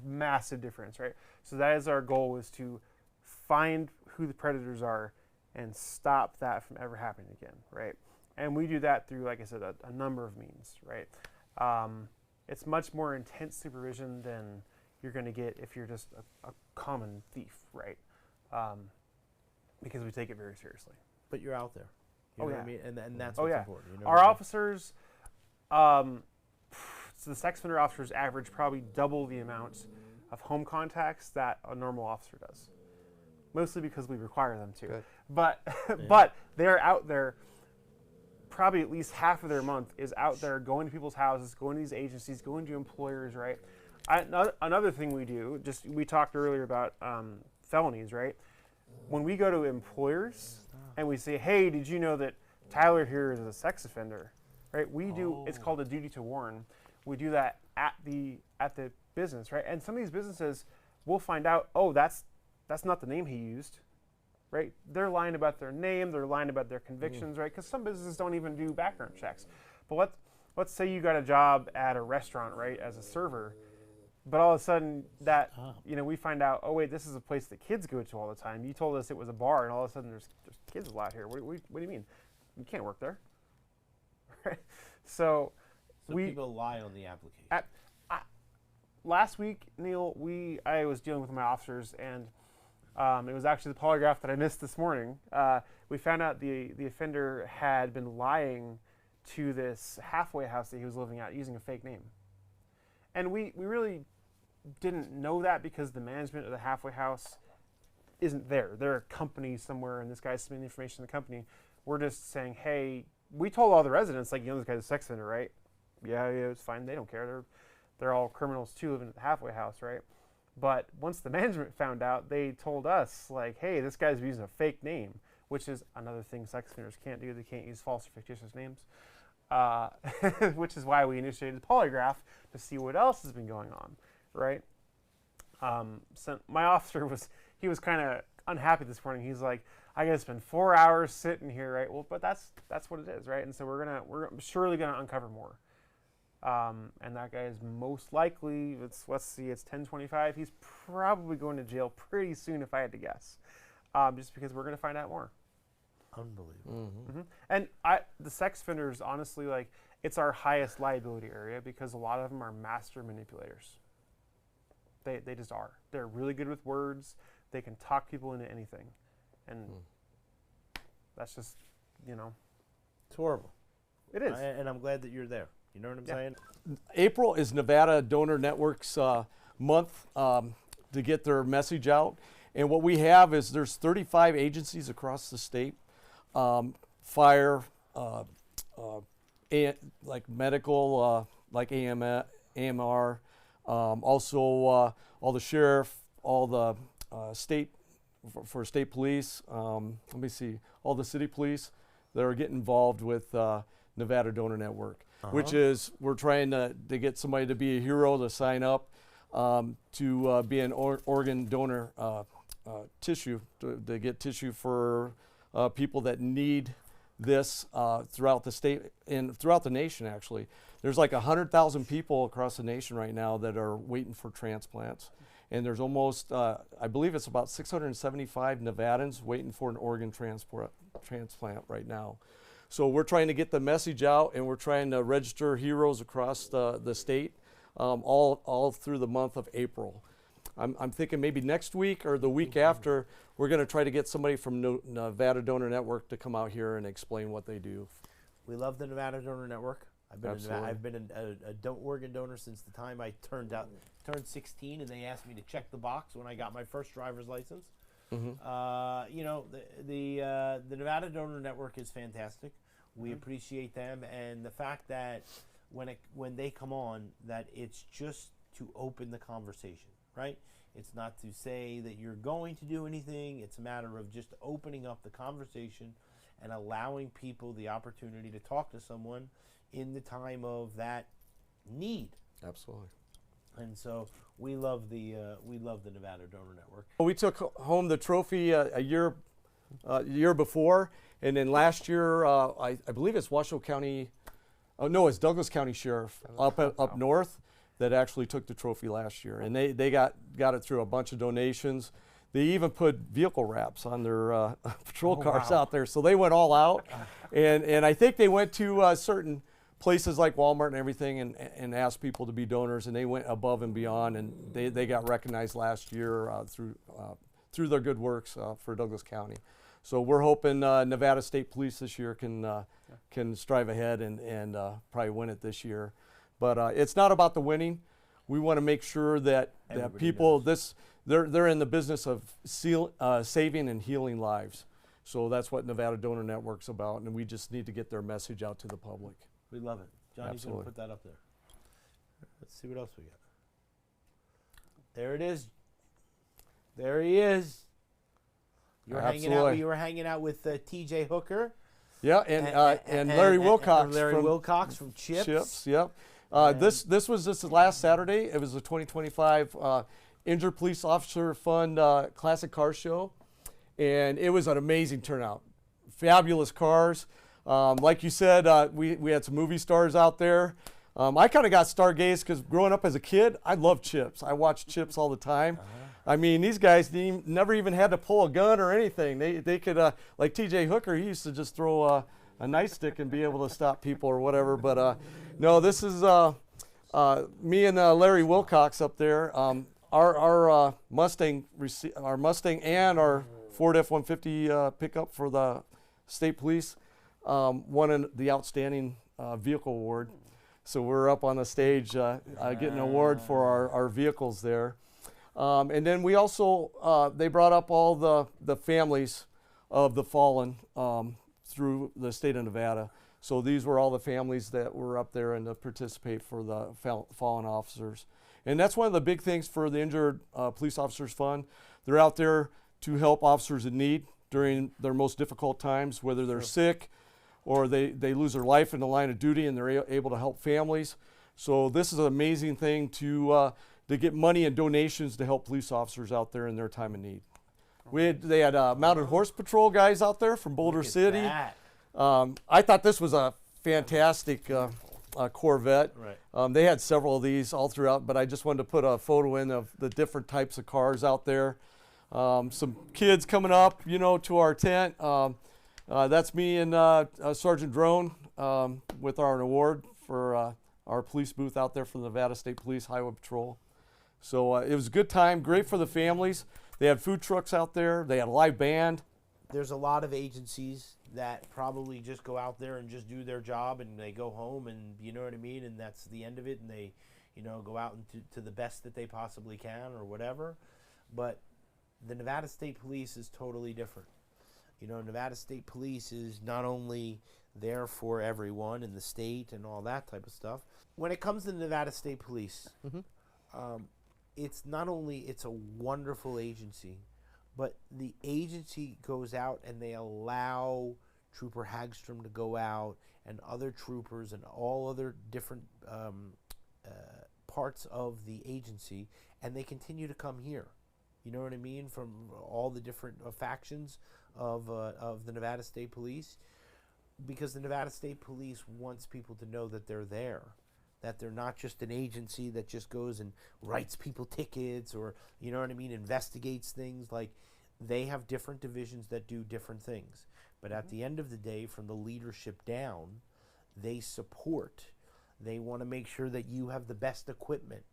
Massive difference, right? So that is our goal, is to find who the predators are and stop that from ever happening again, right? And we do that through, like I said, a number of means, right? It's much more intense supervision than you're going to get if you're just a common thief, right? Because we take it very seriously. But you're out there. You know what I mean? And that's oh, what's yeah. important. You know Our officers, so the sex offender officers average probably double the amount of home contacts that a normal officer does. Mostly because we require them to. Good. But but they're out there, probably at least half of their month is out there going to people's houses, going to these agencies, going to employers, right? Another thing we do, we talked earlier about felonies, right? When we go to employers and we say, hey, did you know that Tyler here is a sex offender, right? We do, it's called a duty to warn. We do that at the business, right? And some of these businesses will find out, oh, that's not the name he used, right? They're lying about their name, they're lying about their convictions, right? Because some businesses don't even do background checks. But let's say you got a job at a restaurant, right, as a server, but all of a sudden that, we find out, oh wait, this is a place that kids go to all the time. You told us it was a bar, and all of a sudden there's kids a lot here. What do you mean? You can't work there. Right? So people lie on the application. Last week, Neil, I was dealing with my officers, and it was actually the polygraph that I missed this morning. We found out the offender had been lying to this halfway house that he was living at using a fake name. And we really didn't know that because the management of the halfway house isn't there. They're a company somewhere, and this guy's submitting information to the company. We're just saying, hey, we told all the residents, like, this guy's a sex offender, right? Yeah, it's fine. They don't care. They're all criminals too, living at the halfway house, right? But once the management found out, they told us, like, hey, this guy's using a fake name, which is another thing sex offenders can't do. They can't use false or fictitious names, which is why we initiated the polygraph to see what else has been going on, right? So my officer was kind of unhappy this morning. He's like, I gotta spend 4 hours sitting here, right? Well, but that's what it is, right? And so we're surely gonna uncover more. And that guy is most likely, let's see, it's 10:25. He's probably going to jail pretty soon, if I had to guess, just because we're going to find out more. Unbelievable. Mm-hmm. And the sex offenders, honestly, like, it's our highest liability area because a lot of them are master manipulators. They just are. They're really good with words. They can talk people into anything, and that's just, It's horrible. It is. And I'm glad that you're there. You know what I'm saying? April is Nevada Donor Network's month to get their message out. And what we have is there's 35 agencies across the state, fire, like medical, like AMR, also all the sheriff, all the state, for state police, let me see, all the city police that are getting involved with Nevada Donor Network. Which is, we're trying to get somebody to be a hero to sign up to be an organ donor tissue, to get tissue for people that need this throughout the state and throughout the nation, actually. There's like 100,000 people across the nation right now that are waiting for transplants. And there's almost, I believe it's about 675 Nevadans waiting for an organ transplant right now. So we're trying to get the message out, and we're trying to register heroes across the state all through the month of April. I'm thinking maybe next week or the week after, we're going to try to get somebody from Nevada Donor Network to come out here and explain what they do. We love the Nevada Donor Network. I've been a organ donor since the time I turned 16, and they asked me to check the box when I got my first driver's license. Mm-hmm. The Nevada Donor Network is fantastic. We appreciate them, and the fact that when they come on, that it's just to open the conversation, right? It's not to say that you're going to do anything. It's a matter of just opening up the conversation and allowing people the opportunity to talk to someone in the time of that need. Absolutely. And so we love the Nevada Donor Network. We took home the trophy a year before, and then last year I believe it's Washoe County. Oh no, it's Douglas County Sheriff up north that actually took the trophy last year, and they got it through a bunch of donations. They even put vehicle wraps on their patrol cars out there, so they went all out, and I think they went to certain places like Walmart and everything and asked people to be donors, and they went above and beyond, and they got recognized last year through their good works for Douglas County. So we're hoping Nevada State Police this year can strive ahead and probably win it this year. But it's not about the winning. We want to make sure that people they're in the business of saving and healing lives. So that's what Nevada Donor Network's about, and we just need to get their message out to the public. We love it. Johnny's going to Absolutely. put that up there. Let's see what else we got. There it is. There he is. You were hanging out with T.J. Hooker. Yeah, and Larry Wilcox. Wilcox from Chips. Chips, yep. This was just last Saturday. It was the 2025 Injured Police Officer Fund Classic Car Show. and it was an amazing turnout. Fabulous cars. Like you said, we had some movie stars out there. I kind of got stargazed because growing up as a kid, I loved Chips. I watched Chips all the time. I mean, these guys never even had to pull a gun or anything. They could, like T.J. Hooker, he used to just throw a nightstick and be able to stop people or whatever. But no, this is me and Larry Wilcox up there. Our Mustang and our Ford F-150 pickup for the state police won the outstanding vehicle award. So we're up on the stage getting an award for our vehicles there. And then we also, they brought up all the families of the fallen through the state of Nevada. So these were all the families that were up there and to participate for the fallen officers. And that's one of the big things for the Injured Police Officers Fund. They're out there to help officers in need during their most difficult times, whether they're sick or they lose their life in the line of duty and they're able to help families. So this is an amazing thing to get money and donations to help police officers out there in their time of need. They had mounted horse patrol guys out there from Boulder City. I thought this was a fantastic Corvette. Right. They had several of these all throughout, but I just wanted to put a photo in of the different types of cars out there. Some kids coming up, to our tent. That's me and Sergeant Drone with our award for our police booth out there from the Nevada State Police Highway Patrol. So it was a good time, great for the families. They had food trucks out there. They had a live band. There's a lot of agencies that probably just go out there and just do their job and they go home and you know what I mean, and that's the end of it, and they go out to the best that they possibly can or whatever. But the Nevada State Police is totally different. Nevada State Police is not only there for everyone in the state and all that type of stuff. When it comes to the Nevada State Police, it's not only it's a wonderful agency, but the agency goes out and they allow Trooper Hagstrom to go out and other troopers and all other different parts of the agency, and they continue to come here. You know what I mean? From all the different factions of the Nevada State Police, because the Nevada State Police wants people to know that they're there, that they're not just an agency that just goes and writes people tickets or, you know what I mean, investigates things. Like, they have different divisions that do different things. But at the end of the day, from the leadership down, they support. They want to make sure that you have the best equipment.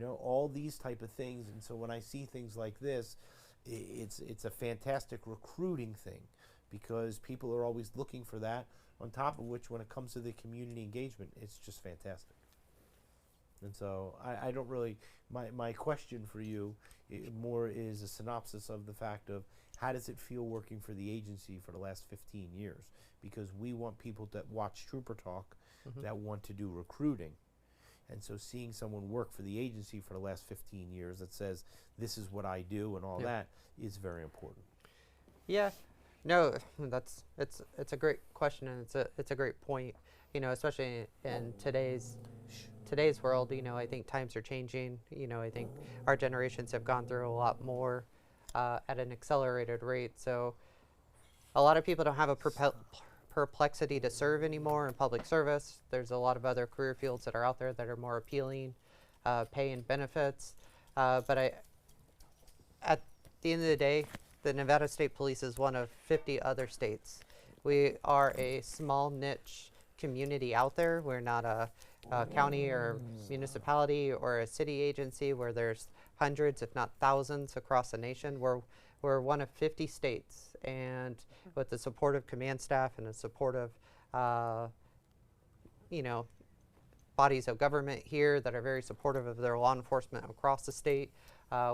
All these type of things. And so when I see things like this, it's a fantastic recruiting thing, because people are always looking for that, on top of which, when it comes to the community engagement, it's just fantastic. And so I don't really, my question for you more is a synopsis of the fact of, how does it feel working for the agency for the last 15 years? Because we want people that watch Trooper Talk that want to do recruiting. And so seeing someone work for the agency for the last 15 years that says, this is what I do and all that is very important. Yeah, no, it's a great question, and it's a great point. Especially in today's world, I think times are changing. I think our generations have gone through a lot more at an accelerated rate. So a lot of people don't have a perplexity to serve anymore in public service. There's a lot of other career fields that are out there that are more appealing, pay and benefits. But at the end of the day, the Nevada State Police is one of 50 other states. We are a small niche community out there. We're not a county or municipality or a city agency where there's hundreds, if not thousands, across the nation. We're one of 50 states, and with the support of command staff and the support of, bodies of government here that are very supportive of their law enforcement across the state,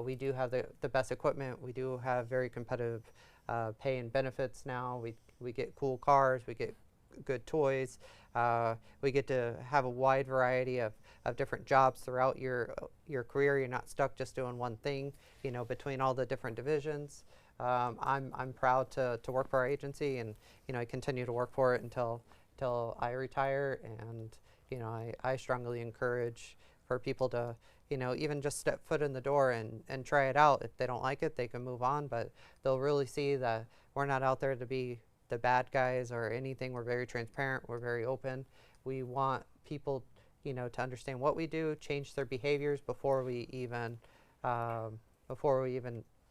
we do have the best equipment. We do have very competitive pay and benefits now. We get cool cars. We get good toys. We get to have a wide variety of different jobs throughout your career. You're not stuck just doing one thing, between all the different divisions. I'm proud to work for our agency, and I continue to work for it until I retire. And I strongly encourage for people to, even just step foot in the door and try it out. If they don't like it, they can move on, but they'll really see that we're not out there to be the bad guys or anything. We're very transparent. We're very open. We want people, to understand what we do, change their behaviors before we even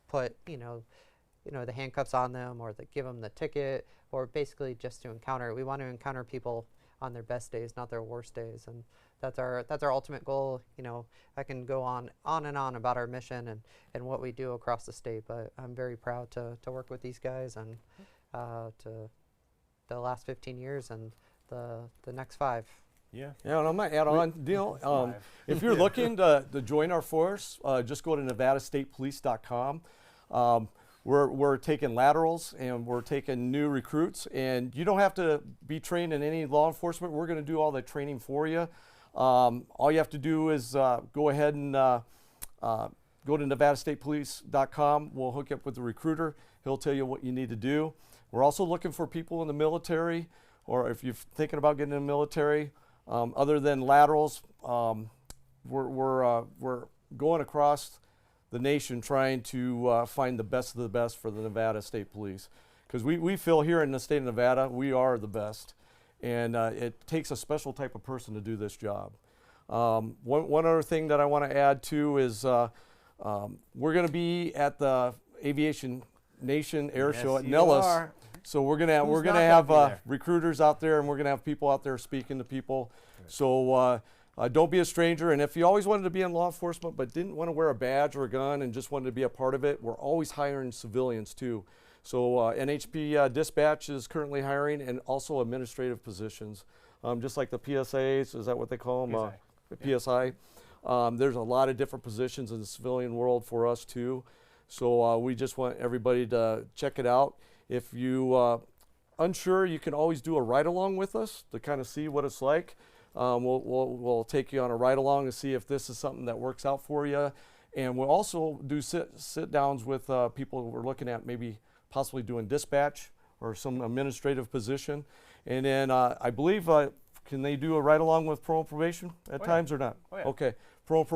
put, the handcuffs on them or give them the ticket, or basically just to encounter. We want to encounter people on their best days, not their worst days, and that's our ultimate goal. I can go on and on about our mission and what we do across the state, but I'm very proud to work with these guys and to the last 15 years and the next 5. Yeah, and I might add on, Neil, if you're looking to join our force, just go to nevadastatepolice.com. We're taking laterals and we're taking new recruits, and you don't have to be trained in any law enforcement. We're going to do all the training for you. All you have to do is go ahead and go to nevadastatepolice.com. We'll hook you up with the recruiter. He'll tell you what you need to do. We're also looking for people in the military, or if you're thinking about getting in the military. Other than laterals, we're going across the nation trying to find the best of the best for the Nevada State Police, because we feel here in the state of Nevada we are the best, and it takes a special type of person to do this job. One other thing that I want to add too is we're going to be at the Aviation Nation Air Show at Nellis. So we're gonna have recruiters out there, and we're gonna have people out there speaking to people. Right. So don't be a stranger. And if you always wanted to be in law enforcement but didn't want to wear a badge or a gun and just wanted to be a part of it, we're always hiring civilians too. So NHP Dispatch is currently hiring, and also administrative positions, just like the PSAs. Is that what they call them? The PSI. There's a lot of different positions in the civilian world for us too. So we just want everybody to check it out. If you unsure, you can always do a ride-along with us to kind of see what it's like. We'll take you on a ride-along to see if this is something that works out for you. And we'll also do sit-downs with people who we're looking at maybe possibly doing dispatch or some administrative position. And then I believe, can they do a ride-along with parole and probation at times or not? Oh, yeah. Okay. Parole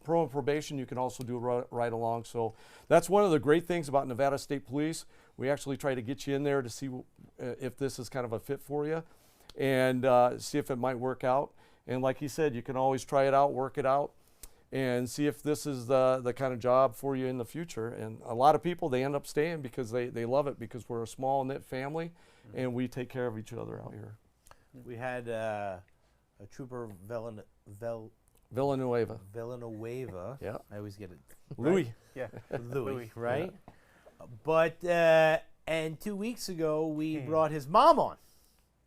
and probation, you can also do a ride-along. So that's one of the great things about Nevada State Police. We actually try to get you in there to see if this is kind of a fit for you, and see if it might work out. And like he said, you can always try it out, work it out, and see if this is the kind of job for you in the future. And a lot of people, they end up staying because they love it, because we're a small knit family, and we take care of each other out here. We had a trooper Villanueva. Yeah. I always get it. Louis. Yeah. Louis, right? Yeah. But, and 2 weeks ago, we brought his mom on.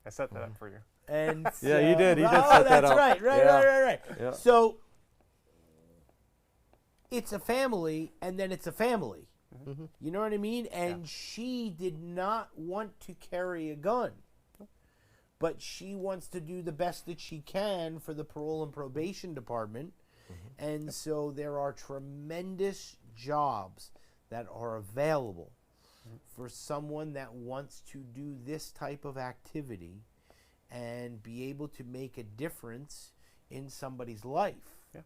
I set that up for you. And Yeah, you did. He did set that up. That's right. Yeah. Right. Yeah. So, it's a family, and then it's a family. Mm-hmm. You know what I mean? And she did not want to carry a gun. But she wants to do the best that she can for the parole and probation department. Mm-hmm. And so there are tremendous jobs that are available for someone that wants to do this type of activity and be able to make a difference in somebody's life. Yeah.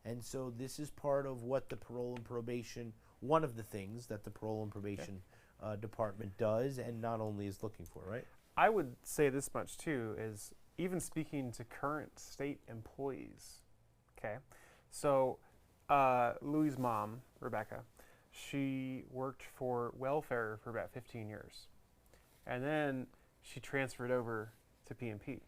And so this is part of what the parole and probation, one of the things that the parole and probation department does, and not only is looking for, right? I would say this much too, is even speaking to current state employees. Okay, so Louis' mom, Rebecca, she worked for welfare for about 15 years. And then she transferred over to PMP,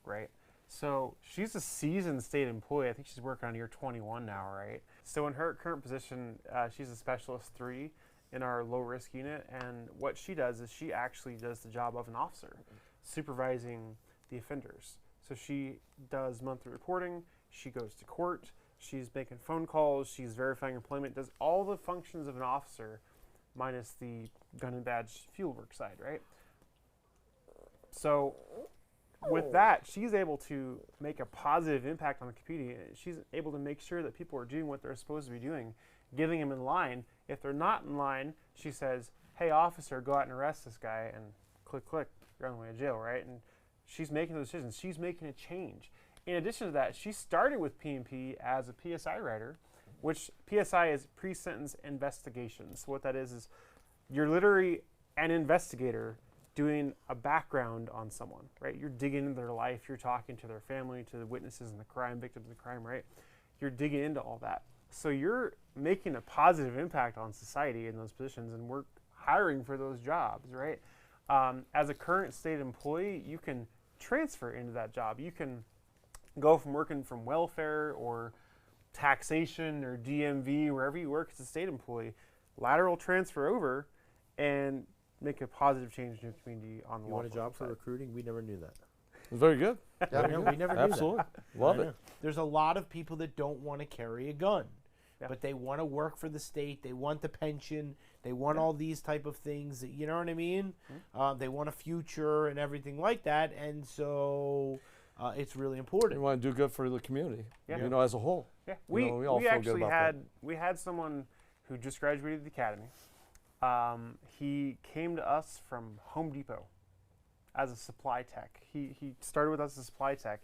right? So she's a seasoned state employee. I think she's working on year 21 now, right? So in her current position, she's a specialist 3 in our low-risk unit. And what she does is she actually does the job of an officer, supervising the offenders. So she does monthly reporting. She goes to court. She's making phone calls, she's verifying employment, does all the functions of an officer minus the gun and badge field work side, right? So with that, she's able to make a positive impact on the community. She's able to make sure that people are doing what they're supposed to be doing, getting them in line. If they're not in line, she says, hey, officer, go out and arrest this guy, and click, click, you're on the way to jail, right? And she's making those decisions. She's making a change. in addition to that, she started with P&P as a PSI writer, which PSI is pre-sentence investigation. So what that is you're literally an investigator doing a background on someone, right? You're digging into their life, you're talking to their family, to the witnesses in the crime, victims of the crime, right? You're digging into all that. So you're making a positive impact on society in those positions, and we're hiring for those jobs, right? As a current state employee, you can transfer into that job. You can go from working from welfare or taxation or DMV, wherever you work as a state employee, lateral transfer over and make a positive change in your community on the You want a law job for side. recruiting? We never knew that. Very good. Yeah, we never knew Absolutely. that. Love I it. know. There's a lot of people that don't want to carry a gun, Yeah. but they want to work for the state. They want the pension. They want all these type of things. You know what I mean? They want a future and everything like that, and so it's really You important. want to do good for the community, Yeah. you know, as a whole. Yeah, You know, we all feel good actually about had we had someone who just graduated the academy. He came to us from Home Depot as a supply tech. He started with us as a supply tech,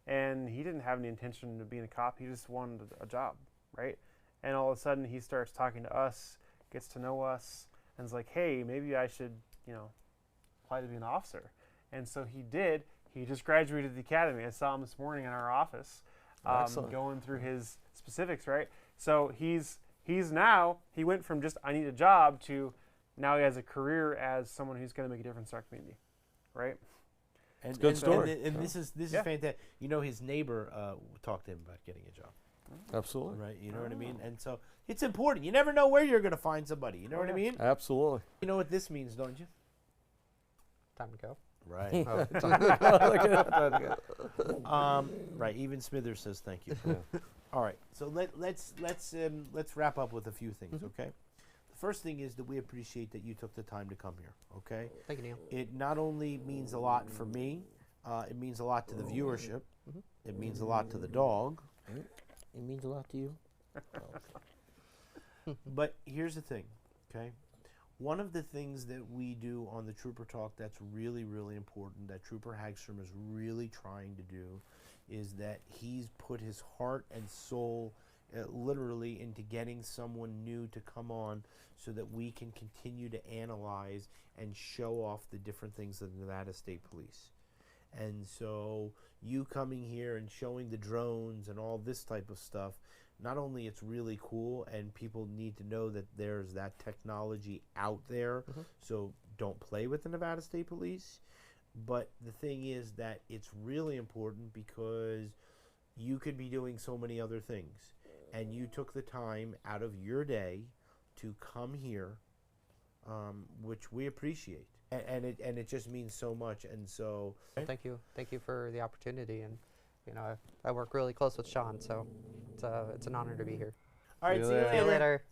and he didn't have any intention of being a cop. He just wanted a job, right? And all of a sudden, he starts talking to us, gets to know us, and is like, "Hey, maybe I should, apply to be an officer." And so he did. He just graduated the academy. I saw him this morning in our office, Excellent. going through his specifics, right? So he's now, he went from just, I need a job, to now he has a career as someone who's going to make a difference in our community, right? And, good and- story. And this is Yeah. fantastic. You know, his neighbor talked to him about getting a job, Absolutely. right? You know what I mean? And so it's important. You never know where you're going to find somebody. You know what I mean? Absolutely. You know what this means, don't you? Time to go. Right. Oh, Right. Even Smithers says thank you. All right. So let's wrap up with a few things. Okay. The first thing is that we appreciate that you took the time to come here. Okay. Thank you, Neil. It not only means a lot for me, it means a lot to the viewership. It means a lot to the dog. It means a lot to you. But here's the thing, okay? One of the things that we do on the Trooper Talk that's really, really important, that Trooper Hagstrom is really trying to do, is that he's put his heart and soul literally into getting someone new to come on so that we can continue to analyze and show off the different things of the Nevada State Police. And so you coming here and showing the drones and all this type of stuff, not only it's really cool and people need to know that there's that technology out there, so don't play with the Nevada State Police. But the thing is that it's really important because you could be doing so many other things, and you took the time out of your day to come here, which we appreciate, and it just means so much. And so Well, thank you for the opportunity, and I work really close with Sean, so it's an honor to be here. all right, See you see you later. See you later. later.